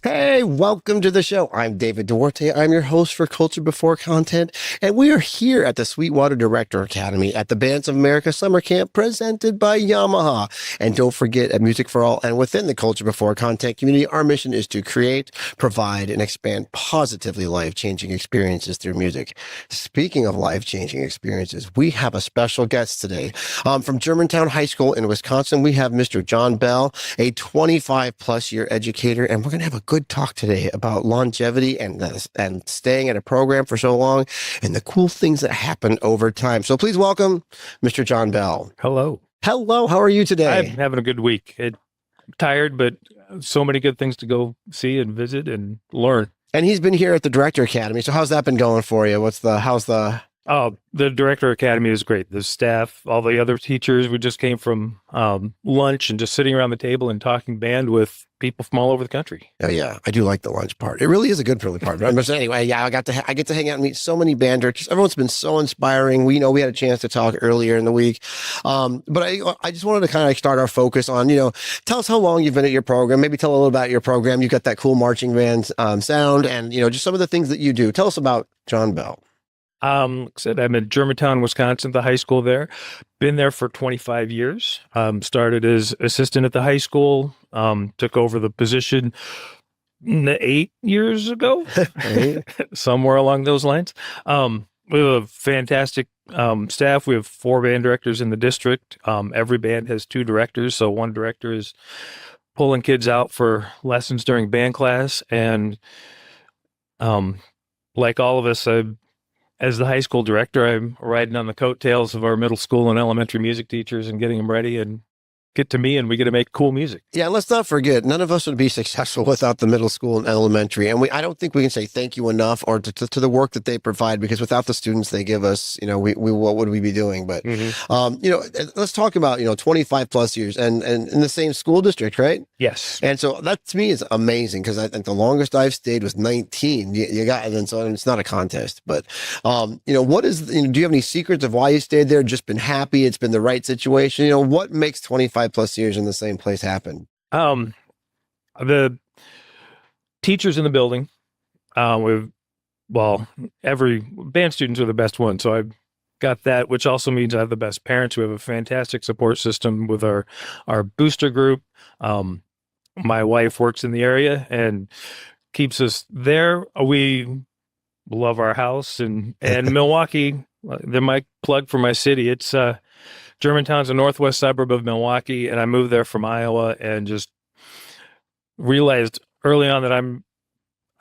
Hey, welcome to the show. I'm David Duarte. I'm your host for Culture Before Content, and we are here at the Sweetwater Director Academy at the Bands of America Summer Camp presented by Yamaha. And don't forget, at Music for All and within the Culture Before Content community, our mission is to create, provide, and expand positively life-changing experiences through music. Speaking of life-changing experiences, we have a special guest today. From Germantown High School in Wisconsin, we have Mr. John Bell, a 25-plus year educator, and we're going to have a good talk today about longevity and staying at a program for so long and the cool things that happen over time. So please welcome Mr. John Bell. Hello. Hello. How are you today? I'm having a good week. Tired, but so many good things to go see and visit and learn. And he's been here at the Director Academy. So how's that been going for you? Oh, the Director Academy is great. The staff, all the other teachers, we just came from lunch and just sitting around the table and talking band with people from all over the country. Oh yeah, I do like the lunch part. It really is a good part. But anyway, yeah, I get to hang out and meet so many band directors. Everyone's been so inspiring. We had a chance to talk earlier in the week, but I just wanted to kind of start our focus on tell us how long you've been at your program. Maybe tell a little about your program. You've got that cool marching band sound, and just some of the things that you do. Tell us about John Bell. Like I said, I'm in Germantown, Wisconsin, the high school there. Been there for 25 years. Started as assistant at the high school. Took over the position 8 years ago, somewhere along those lines. We have a fantastic staff. We have 4 band directors in the district. Every band has 2 directors, so one director is pulling kids out for lessons during band class. And like all of us, as the high school director, I'm riding on the coattails of our middle school and elementary music teachers and getting them ready and get to me, and we get to make cool music. Yeah, let's not forget, none of us would be successful without the middle school and elementary. And I don't think we can say thank you enough or to the work that they provide, because without the students they give us, we what would we be doing? But, let's talk about, 25 plus years and in the same school district, right? Yes. And so that to me is amazing, because I think the longest I've stayed was 19. You got, and so it's not a contest, but, what is, do you have any secrets of why you stayed there? Just been happy? It's been the right situation? What makes 25 plus years in the same place happen? The teachers in the building, every band students are the best ones. So I've got that, which also means I have the best parents. We have a fantastic support system with our booster group. My wife works in the area and keeps us there. We love our house and Milwaukee. They're my plug for my city. It's Germantown's a northwest suburb of Milwaukee, and I moved there from Iowa and just realized early on that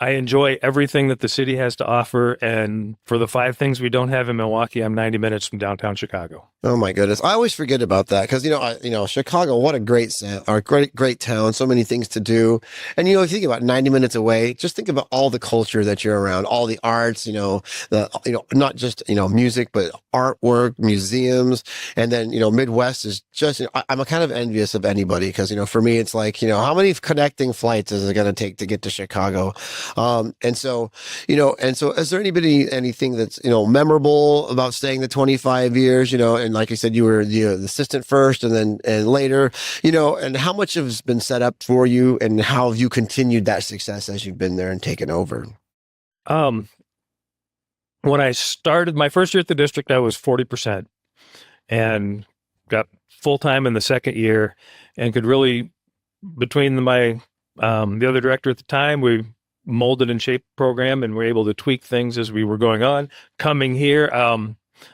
I enjoy everything that the city has to offer. And for the 5 things we don't have in Milwaukee, I'm 90 minutes from downtown Chicago. Oh my goodness. I always forget about that because, Chicago, what a great great town. So many things to do. And, if you think about 90 minutes away, just think about all the culture that you're around, all the arts, not just, music, but artwork, museums. And then, Midwest is just, I'm kind of envious of anybody because, for me, it's like, how many connecting flights is it going to take to get to Chicago? And so is there anything that's, memorable about staying the 25 years, and like I said, you were the assistant first and later, and how much has been set up for you and how have you continued that success as you've been there and taken over? When I started my first year at the district, I was 40% and got full-time in the second year and could really, between the other director at the time, we molded and shaped the program and were able to tweak things as we were going on. Coming here,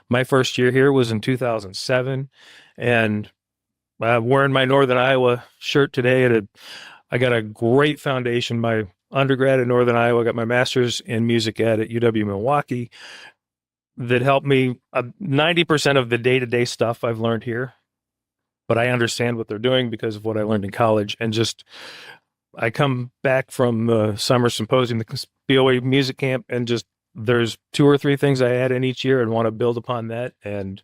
my first year here was in 2007, and wearing my Northern Iowa shirt today. I got a great foundation. My undergrad in Northern Iowa, got my master's in music ed at UW Milwaukee that helped me. 90% of the day-to-day stuff I've learned here, but I understand what they're doing because of what I learned in college. And I come back from the summer symposium, the BOA music camp, and there's 2 or 3 things I add in each year and want to build upon that and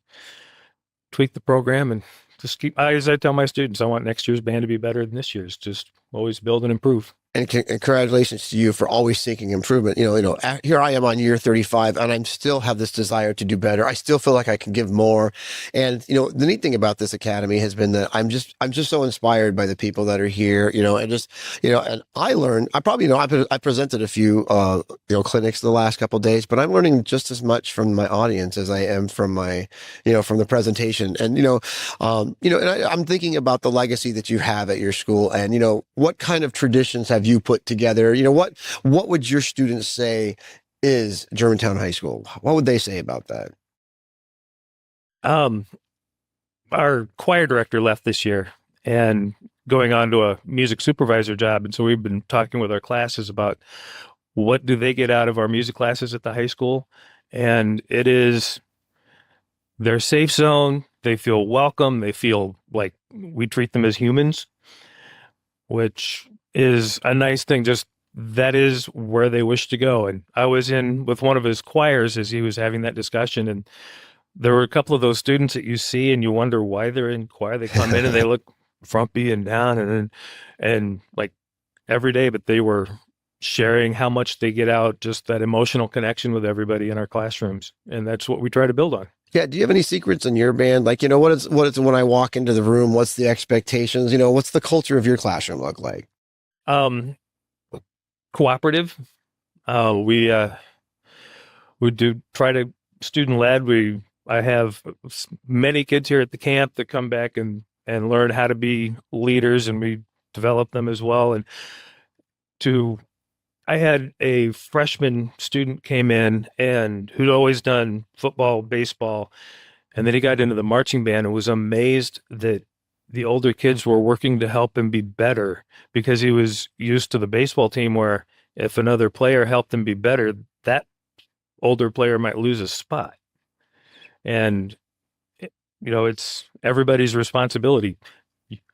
tweak the program and just as I tell my students, I want next year's band to be better than this year's. Just always build and improve. And congratulations to you for always seeking improvement. Here I am on year 35 and I still have this desire to do better. I still feel like I can give more. And, the neat thing about this academy has been that I'm just so inspired by the people that are here, and I learned, I presented a few, clinics the last couple of days, but I'm learning just as much from my audience as I am from my, from the presentation. And, I'm thinking about the legacy that you have at your school and, what kind of traditions have you put together? What would your students say is Germantown High School? What would they say about that? Our choir director left this year and going on to a music supervisor job. And so we've been talking with our classes about what do they get out of our music classes at the high school. And it is their safe zone. They feel welcome. They feel like we treat them as humans, which is a nice thing. Just that is where they wish to go. And I was in with one of his choirs as he was having that discussion. And there were a couple of those students that you see and you wonder why they're in choir. They come in and they look frumpy and down and like every day, but they were sharing how much they get out, just that emotional connection with everybody in our classrooms. And that's what we try to build on. Yeah. Do you have any secrets in your band? Like, what is when I walk into the room, what's the expectations? What's the culture of your classroom look like? Cooperative. We do try to student led. I have many kids here at the camp that come back and learn how to be leaders, and we develop them as well. And I had a freshman student came in and who'd always done football, baseball, and then he got into the marching band and was amazed that the older kids were working to help him be better because he was used to the baseball team where if another player helped him be better, that older player might lose a spot. And, it's everybody's responsibility.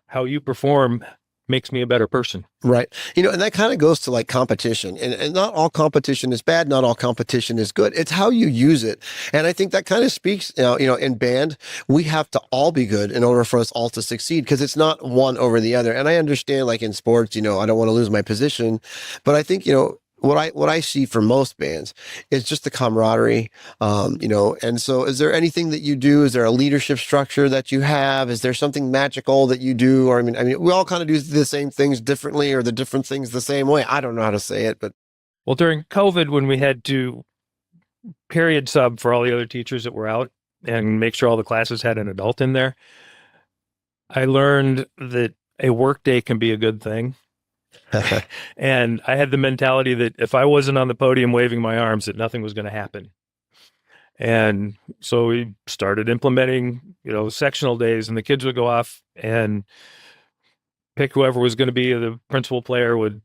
How you perform makes me a better person. Right. And that kind of goes to like competition and not all competition is bad. Not all competition is good. It's how you use it. And I think that kind of speaks, in band, we have to all be good in order for us all to succeed because it's not one over the other. And I understand like in sports, I don't want to lose my position, but I think, what I see for most bands is just the camaraderie, and so is there anything that you do? Is there a leadership structure that you have? Is there something magical that you do? Or, I mean, we all kind of do the same things differently or the different things the same way. I don't know how to say it, but. Well, during COVID, when we had to period sub for all the other teachers that were out and make sure all the classes had an adult in there, I learned that a work day can be a good thing. And I had the mentality that if I wasn't on the podium waving my arms, that nothing was going to happen. And so we started implementing, sectional days, and the kids would go off and pick whoever was going to be the principal player would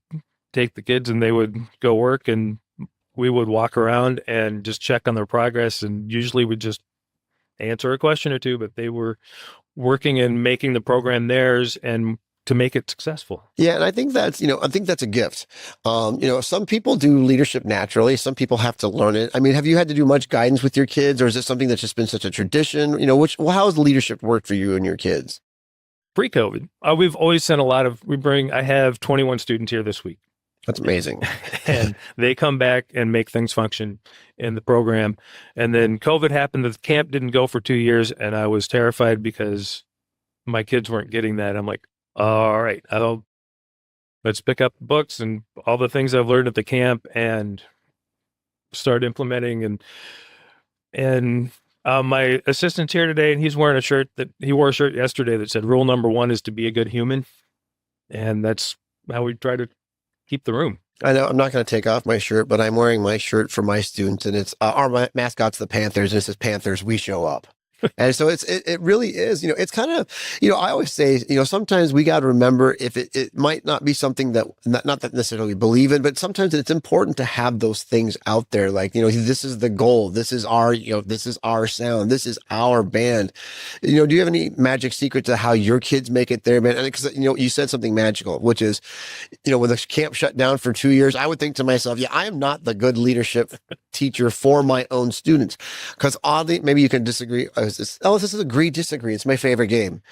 take the kids and they would go work, and we would walk around and just check on their progress. And usually we'd just answer a question or two, but they were working and making the program theirs and to make it successful. Yeah, and I think that's a gift. Some people do leadership naturally. Some people have to learn it. I mean, have you had to do much guidance with your kids, or is it something that's just been such a tradition? How has leadership worked for you and your kids? Pre-COVID, we've always sent I have 21 students here this week. That's amazing. And they come back and make things function in the program. And then COVID happened. The camp didn't go for 2 years, and I was terrified because my kids weren't getting that. I'm like, all right, let's pick up books and all the things I've learned at the camp and start implementing. And my assistant's here today, and he's wearing he wore a shirt yesterday that said, "Rule number 1 is to be a good human." And that's how we try to keep the room. I know I'm not going to take off my shirt, but I'm wearing my shirt for my students, and it's our mascot's the Panthers, and it says "Panthers, we show up." And so it really is, it's kind of, I always say, sometimes we got to remember if it might not be something that not that necessarily believe in, but sometimes it's important to have those things out there. Like, this is the goal. This is our sound. This is our band. Do you have any magic secret to how your kids make it there, man? And because, you said something magical, which is, when the camp shut down for 2 years, I would think to myself, I am not the good leadership teacher for my own students. Because oddly, maybe you can disagree. This is agree, disagree. It's my favorite game.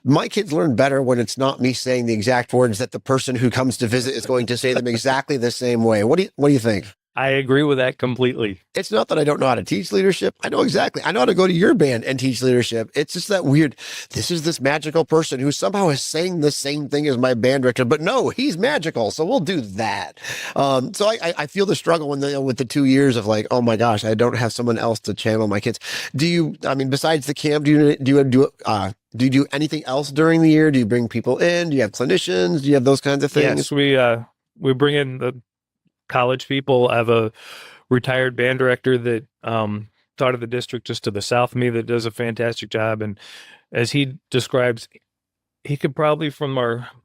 My kids learn better when it's not me saying the exact words that the person who comes to visit is going to say them exactly the same way. What do you think? I agree with that completely. It's not that I don't know how to teach leadership. I know exactly. I know how to go to your band and teach leadership. It's just that weird. This is this magical person who somehow is saying the same thing as my band director, but no, he's magical. So we'll do that. So I feel the struggle with the 2 years of like, oh my gosh, I don't have someone else to channel my kids. Besides the camp, do you do anything else during the year? Do you bring people in? Do you have clinicians? Do you have those kinds of things? Yes, we bring in the college people. I have a retired band director that taught at the district just to the south of me that does a fantastic job. And as he describes, he could probably from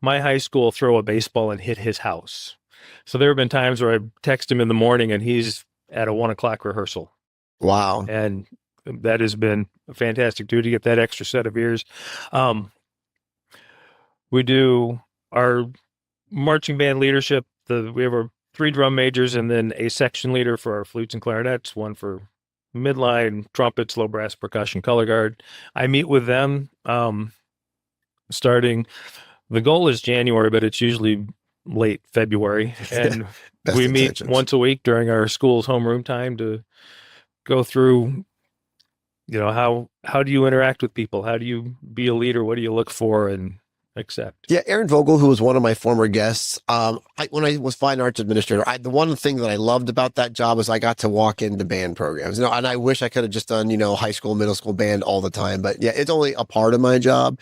my high school throw a baseball and hit his house. So there have been times where I text him in the morning and he's at a 1:00 rehearsal. Wow. And that has been fantastic too, to get that extra set of ears. We do our marching band leadership. We have our 3 drum majors and then a section leader for our flutes and clarinets, one for midline, trumpets, low brass, percussion, color guard. I meet with them starting, the goal is January, but it's usually late February. And we meet once a week during our school's homeroom time to go through, how do you interact with people? How do you be a leader? What do you look for? And accept. Yeah, Aaron Vogel, who was one of my former guests, when I was fine arts administrator, the one thing that I loved about that job was I got to walk into band programs. And I wish I could have just done, high school, middle school band all the time. But yeah, it's only a part of my job.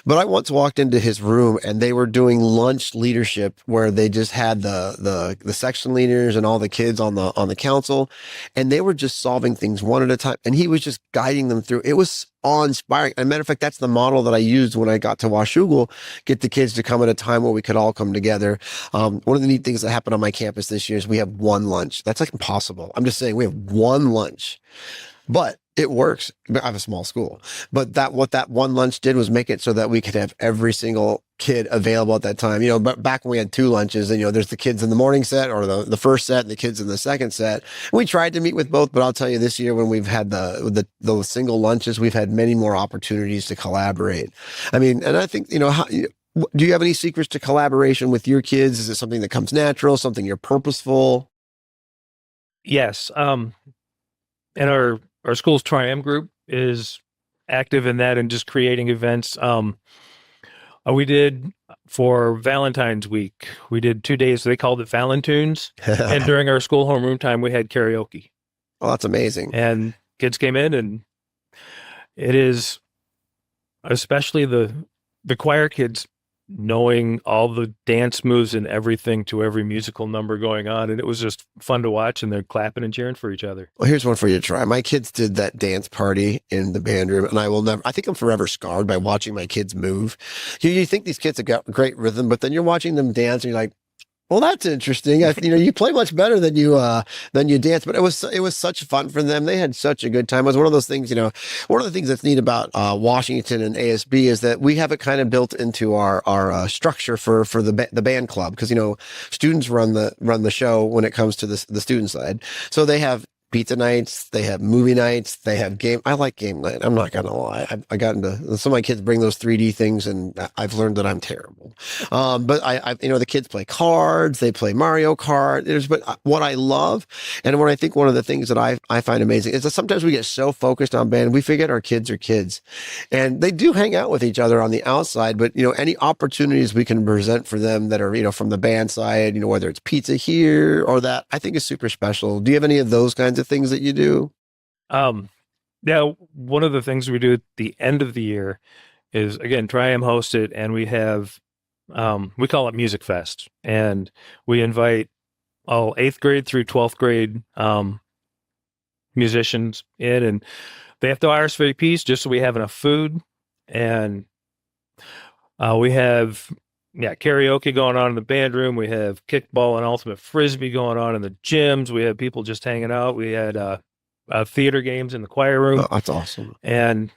But I once walked into his room and they were doing lunch leadership where they just had the section leaders and all the kids on the council, and they were just solving things one at a time. And he was just guiding them through. It was awe-inspiring. As a matter of fact, that's the model that I used when I got to Washougal, get the kids to come at a time where we could all come together. One of the neat things that happened on my campus this year is we have one lunch. That's like impossible. I'm just saying we have one lunch, but it works. I have a small school, but what that one lunch did was make it so that we could have every single kid available at that time. But back when we had 2 lunches, and there's the kids in the morning set or the first set and the kids in the second set. We tried to meet with both, but I'll tell you this year when we've had those single lunches, we've had many more opportunities to collaborate. And I think, do you have any secrets to collaboration with your kids? Is it something that comes natural, something you're purposeful? Yes. And our school's Tri-M group is active in that and just creating events. We did for Valentine's week, we did 2 days. They called it Valentunes. And during our school homeroom time, we had karaoke. Oh, that's amazing. And kids came in, and it is especially the choir kids knowing all the dance moves and everything to every musical number going on. And it was just fun to watch, and they're clapping and cheering for each other. Well, here's one for you to try. My kids did that dance party in the band room, and I think I'm forever scarred by watching my kids move. You think these kids have got great rhythm, but then you're watching them dance and you're like, Well, that's interesting. You play much better than you dance, but it was such fun for them. They had such a good time. It was one of those things. One of the things that's neat about Washington and ASB is that we have it kind of built into our structure for the band club, because students run the show when it comes to the student side. So they have pizza nights, they have movie nights, they have game. I like game night. I'm not gonna lie. I got into some of my kids bring those 3D things, and I've learned that I'm terrible. But the kids play cards, they play Mario Kart. But what I love, and what I think one of the things that I find amazing is that sometimes we get so focused on band, we forget our kids are kids, and they do hang out with each other on the outside. But any opportunities we can present for them that are from the band side, whether it's pizza here or that, I think is super special. Do you have any of those kinds of things that you do? Yeah, one of the things we do at the end of the year is, again, try and host it, and we have we call it Music Fest, and we invite all 8th grade through 12th grade musicians in, and they have to RSVP just so we have enough food, and we have karaoke going on in the band room. We have kickball and ultimate frisbee going on in the gyms. We have people just hanging out. We had theater games in the choir room. Oh, that's awesome. And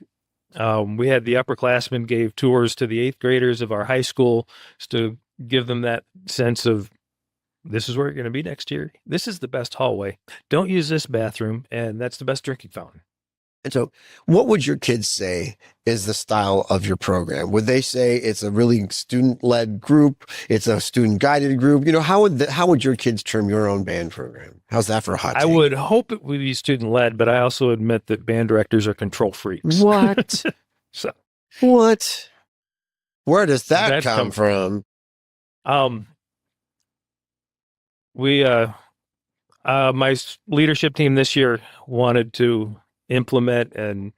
we had the upperclassmen gave tours to the 8th graders of our high school just to give them that sense of, this is where you're going to be next year. This is the best hallway. Don't use this bathroom. And that's the best drinking fountain. And so what would your kids say is the style of your program? Would they say it's a really student-led group? It's a student-guided group? How would your kids term your own band program? How's that for a hot take? I would hope it would be student-led, but I also admit that band directors are control freaks. What? So what? Where does that come from? My leadership team this year wanted to implement, and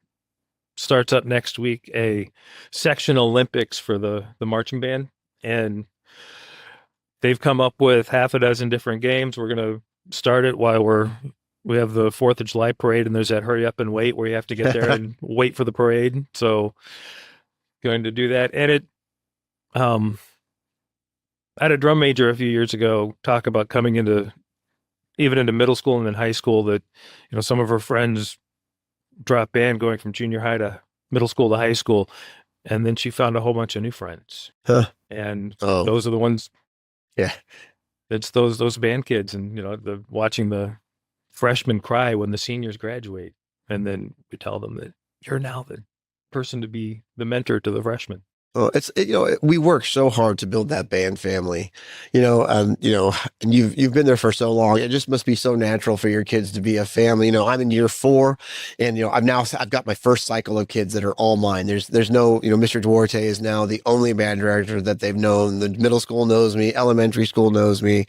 starts up next week, a section Olympics for the marching band, and they've come up with half a dozen different games. We're going to start it while we have the 4th of July parade, and there's that hurry up and wait where you have to get there and wait for the parade. So going to do that. And I had a drum major a few years ago talk about coming into middle school and then high school, that some of her friends drop band going from junior high to middle school to high school, and then she found a whole bunch of new friends. And those are the ones. Yeah, it's those band kids, and watching the freshmen cry when the seniors graduate, and then we tell them that you're now the person to be the mentor to the freshmen. Oh, we work so hard to build that band family, and you've been there for so long. It just must be so natural for your kids to be a family. I'm in year 4, and I've got my first cycle of kids that are all mine. There's no, Mr. Duarte is now the only band director that they've known. The middle school knows me, elementary school knows me,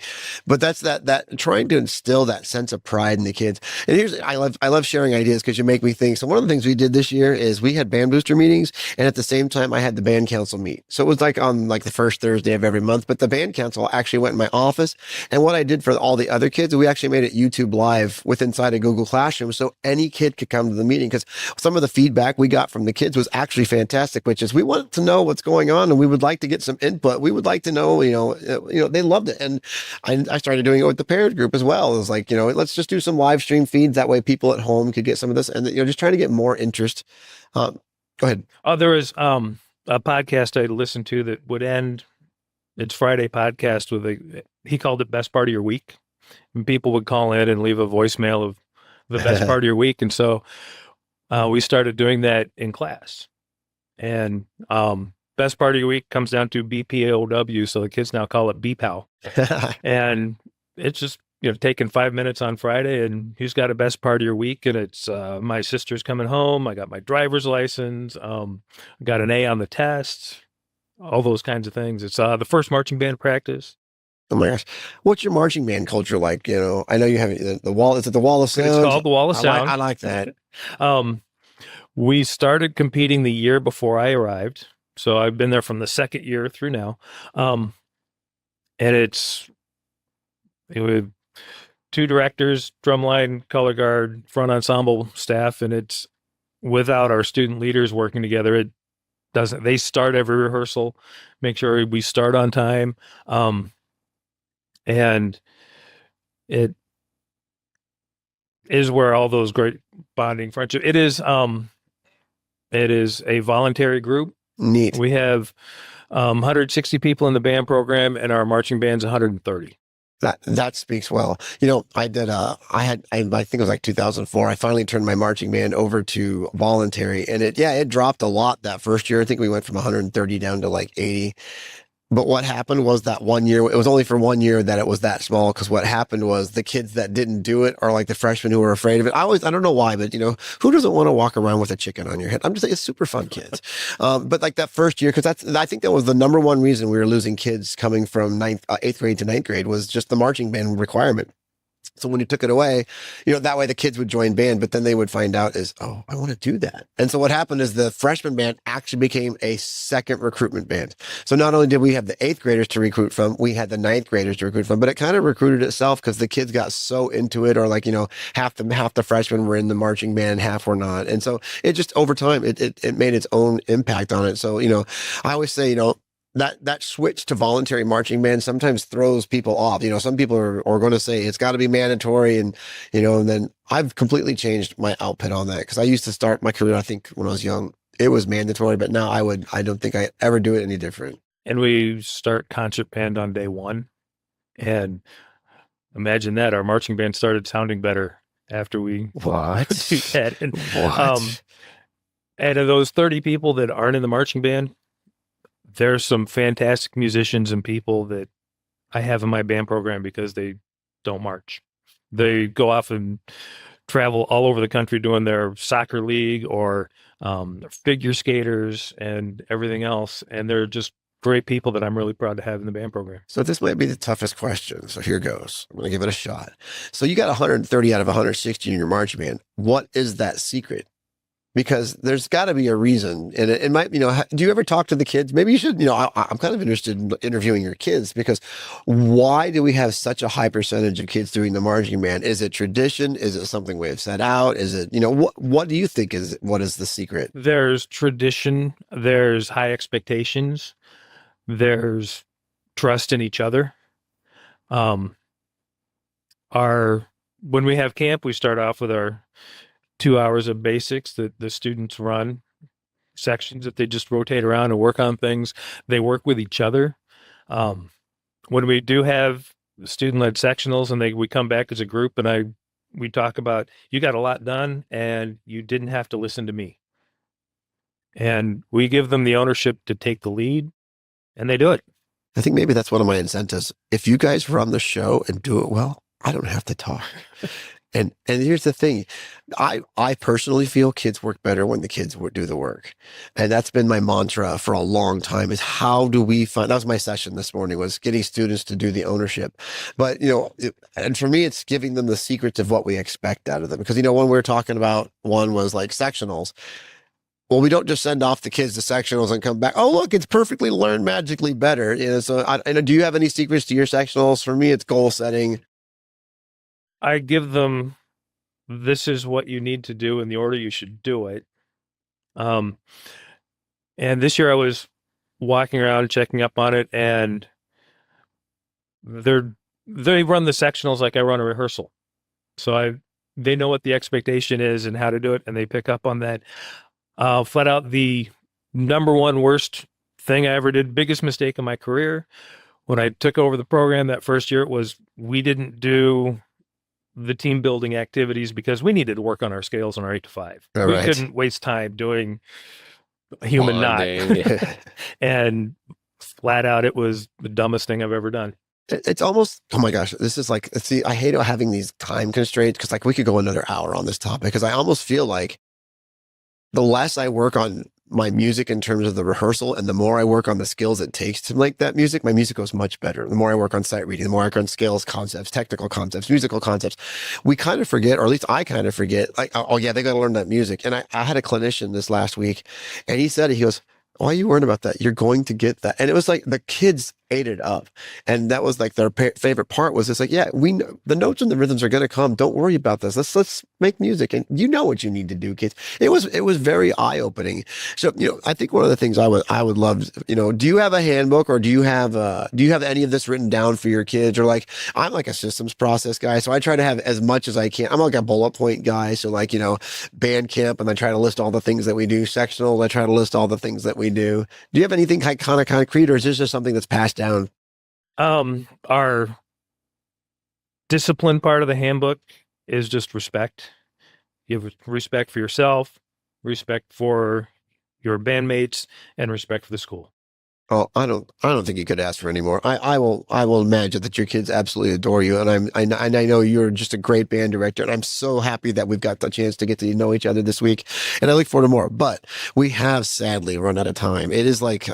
but that's that trying to instill that sense of pride in the kids. And I love sharing ideas, because you make me think. So one of the things we did this year is we had band booster meetings, and at the same time I had the band council meet. So it was on the first Thursday of every month, but the band council actually went in my office. And what I did for all the other kids, we actually made it YouTube live inside of Google Classroom, so any kid could come to the meeting, because some of the feedback we got from the kids was actually fantastic, which is, we want to know what's going on, and we would like to get some input. We would like to know, they loved it. And I started doing it with the parent group as well. It was let's just do some live stream feeds. That way people at home could get some of this, and just trying to get more interest. Go ahead. Oh, there was a podcast I listened to that would end its Friday podcast with he called it Best Part of Your Week. And people would call in and leave a voicemail of the best part of your week. And so we started doing that in class. And best part of your week comes down to BPOW. So the kids now call it BPOW. And it's just, taking 5 minutes on Friday, and who's got a best part of your week? And it's my sister's coming home. I got my driver's license. Got an A on the test. All those kinds of things. It's the first marching band practice. Oh my gosh. What's your marching band culture like? I know you have the wall. Is it the Wall of Sound? It's called the Wall of Sound. I like that. We started competing the year before I arrived. So I've been there from the second year through now. And it would 2 directors, drumline, color guard, front ensemble staff, and it's without our student leaders working together. It doesn't. They start every rehearsal, make sure we start on time. And it is where all those great bonding friendship. It is a voluntary group. Neat. We have 160 people in the band program, and our marching band's 130. That speaks well. I did, I think it was like 2004. I finally turned my marching band over to voluntary, and it dropped a lot that first year. I think we went from 130 down to like 80. But what happened was that 1 year, it was only for 1 year that it was that small. Because what happened was the kids that didn't do it are like the freshmen who were afraid of it. I don't know why, but who doesn't want to walk around with a chicken on your head? I'm just saying, it's super fun, kids. But like that first year, because I think that was the number one reason we were losing kids coming from 8th grade to 9th grade was just the marching band requirement. So when you took it away, that way the kids would join band, but then they would find out I want to do that. And so what happened is the freshman band actually became a second recruitment band. So not only did we have the 8th graders to recruit from, we had the 9th graders to recruit from, but it kind of recruited itself because the kids got so into it, or like, half the freshmen were in the marching band, half were not. And so it just over time, it made its own impact on it. So, I always say, that switch to voluntary marching band sometimes throws people off. Some people are going to say it's got to be mandatory. And then I've completely changed my output on that. Cause I used to start my career, I think when I was young, it was mandatory, but now I don't think I ever do it any different. And we start concert band on day one. And imagine that our marching band started sounding better after we do that. And, and of those 30 people that aren't in the marching band, there's some fantastic musicians and people that I have in my band program because they don't march. They go off and travel all over the country doing their soccer league or figure skaters and everything else. And they're just great people that I'm really proud to have in the band program. So this might be the toughest question. So here goes. I'm going to give it a shot. So you got 130 out of 160 in your marching band. What is that secret? Because there's got to be a reason. And it might, do you ever talk to the kids? Maybe you should, I'm kind of interested in interviewing your kids, because why do we have such a high percentage of kids doing the marching band? Is it tradition? Is it something we have set out? Is it, what do you think what is the secret? There's tradition. There's high expectations. There's trust in each other. When we have camp, we start off with our 2 hours of basics that the students run sections that they just rotate around and work on things. They work with each other. When we do have student-led sectionals and we come back as a group and we talk about, you got a lot done and you didn't have to listen to me. And we give them the ownership to take the lead, and they do it. I think maybe that's one of my incentives. If you guys run the show and do it well, I don't have to talk. And here's the thing. I personally feel kids work better when the kids do the work. And that's been my mantra for a long time, is how do we find, that was my session this morning, was getting students to do the ownership. But, and for me, it's giving them the secrets of what we expect out of them. Because, when we were talking about, one was like sectionals. Well, we don't just send off the kids to sectionals and come back, oh, look, it's perfectly learned magically better. So do you have any secrets to your sectionals? For me, it's goal setting. I give them, this is what you need to do in the order you should do it. And this year I was walking around checking up on it, and they run the sectionals like I run a rehearsal. So they know what the expectation is and how to do it, and they pick up on that. Flat out, the number one worst thing I ever did, biggest mistake in my career, when I took over the program that first year, was we didn't do the team building activities because we needed to work on our scales on our 8 to 5. All we right. couldn't waste time doing a human knot. And flat out, it was the dumbest thing I've ever done. It's almost, oh my gosh, this is like, see, I hate having these time constraints, because like we could go another hour on this topic, because I almost feel like the less I work on my music in terms of the rehearsal, and the more I work on the skills it takes to make that music, my music goes much better. The more I work on sight reading, the more I work on scales, concepts, technical concepts, musical concepts, we kind of forget, or at least I kind of forget, like, oh yeah, they got to learn that music. And I had a clinician this last week, and he said, he goes, why are you worried about that? You're going to get that. And it was like the kids ate it up. And that was like their favorite part was it's like, yeah, we know the notes and the rhythms are going to come. Don't worry about this. Let's make music. And you know what you need to do, kids. It was very eye opening. So, I think one of the things I would love, do you have a handbook or do you have any of this written down for your kids? Or like, I'm like a systems process guy. So I try to have as much as I can. I'm like a bullet point guy. So like, band camp, and I try to list all the things that we do. Sectional, I try to list all the things that we do. Do you have anything kind of concrete, or is this just something that's passed down? Our discipline part of the handbook is just respect. You have respect for yourself, respect for your bandmates, and respect for the school. Oh, I don't think you could ask for any more. I will imagine that your kids absolutely adore you, and I know you're just a great band director, and I'm so happy that we've got the chance to get to know each other this week, and I look forward to more. But we have sadly run out of time. It is like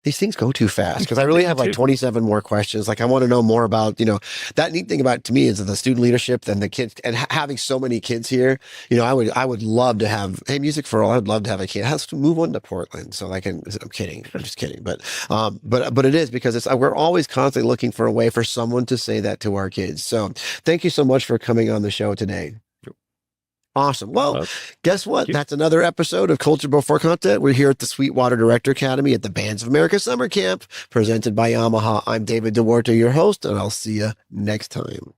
these things go too fast because I really have like 27 more questions. Like I want to know more about, that neat thing about to me is the student leadership and the kids and having so many kids here. I would love to have, hey, Music for All. I'd love to have a kid. Let's move on to Portland. So I'm kidding. I'm just kidding. But it is because we're always constantly looking for a way for someone to say that to our kids. So thank you so much for coming on the show today. Awesome. Well, guess what? That's another episode of Culture Before Content. We're here at the Sweetwater Director Academy at the Bands of America Summer Camp, presented by Yamaha. I'm David Duarte, your host, and I'll see you next time.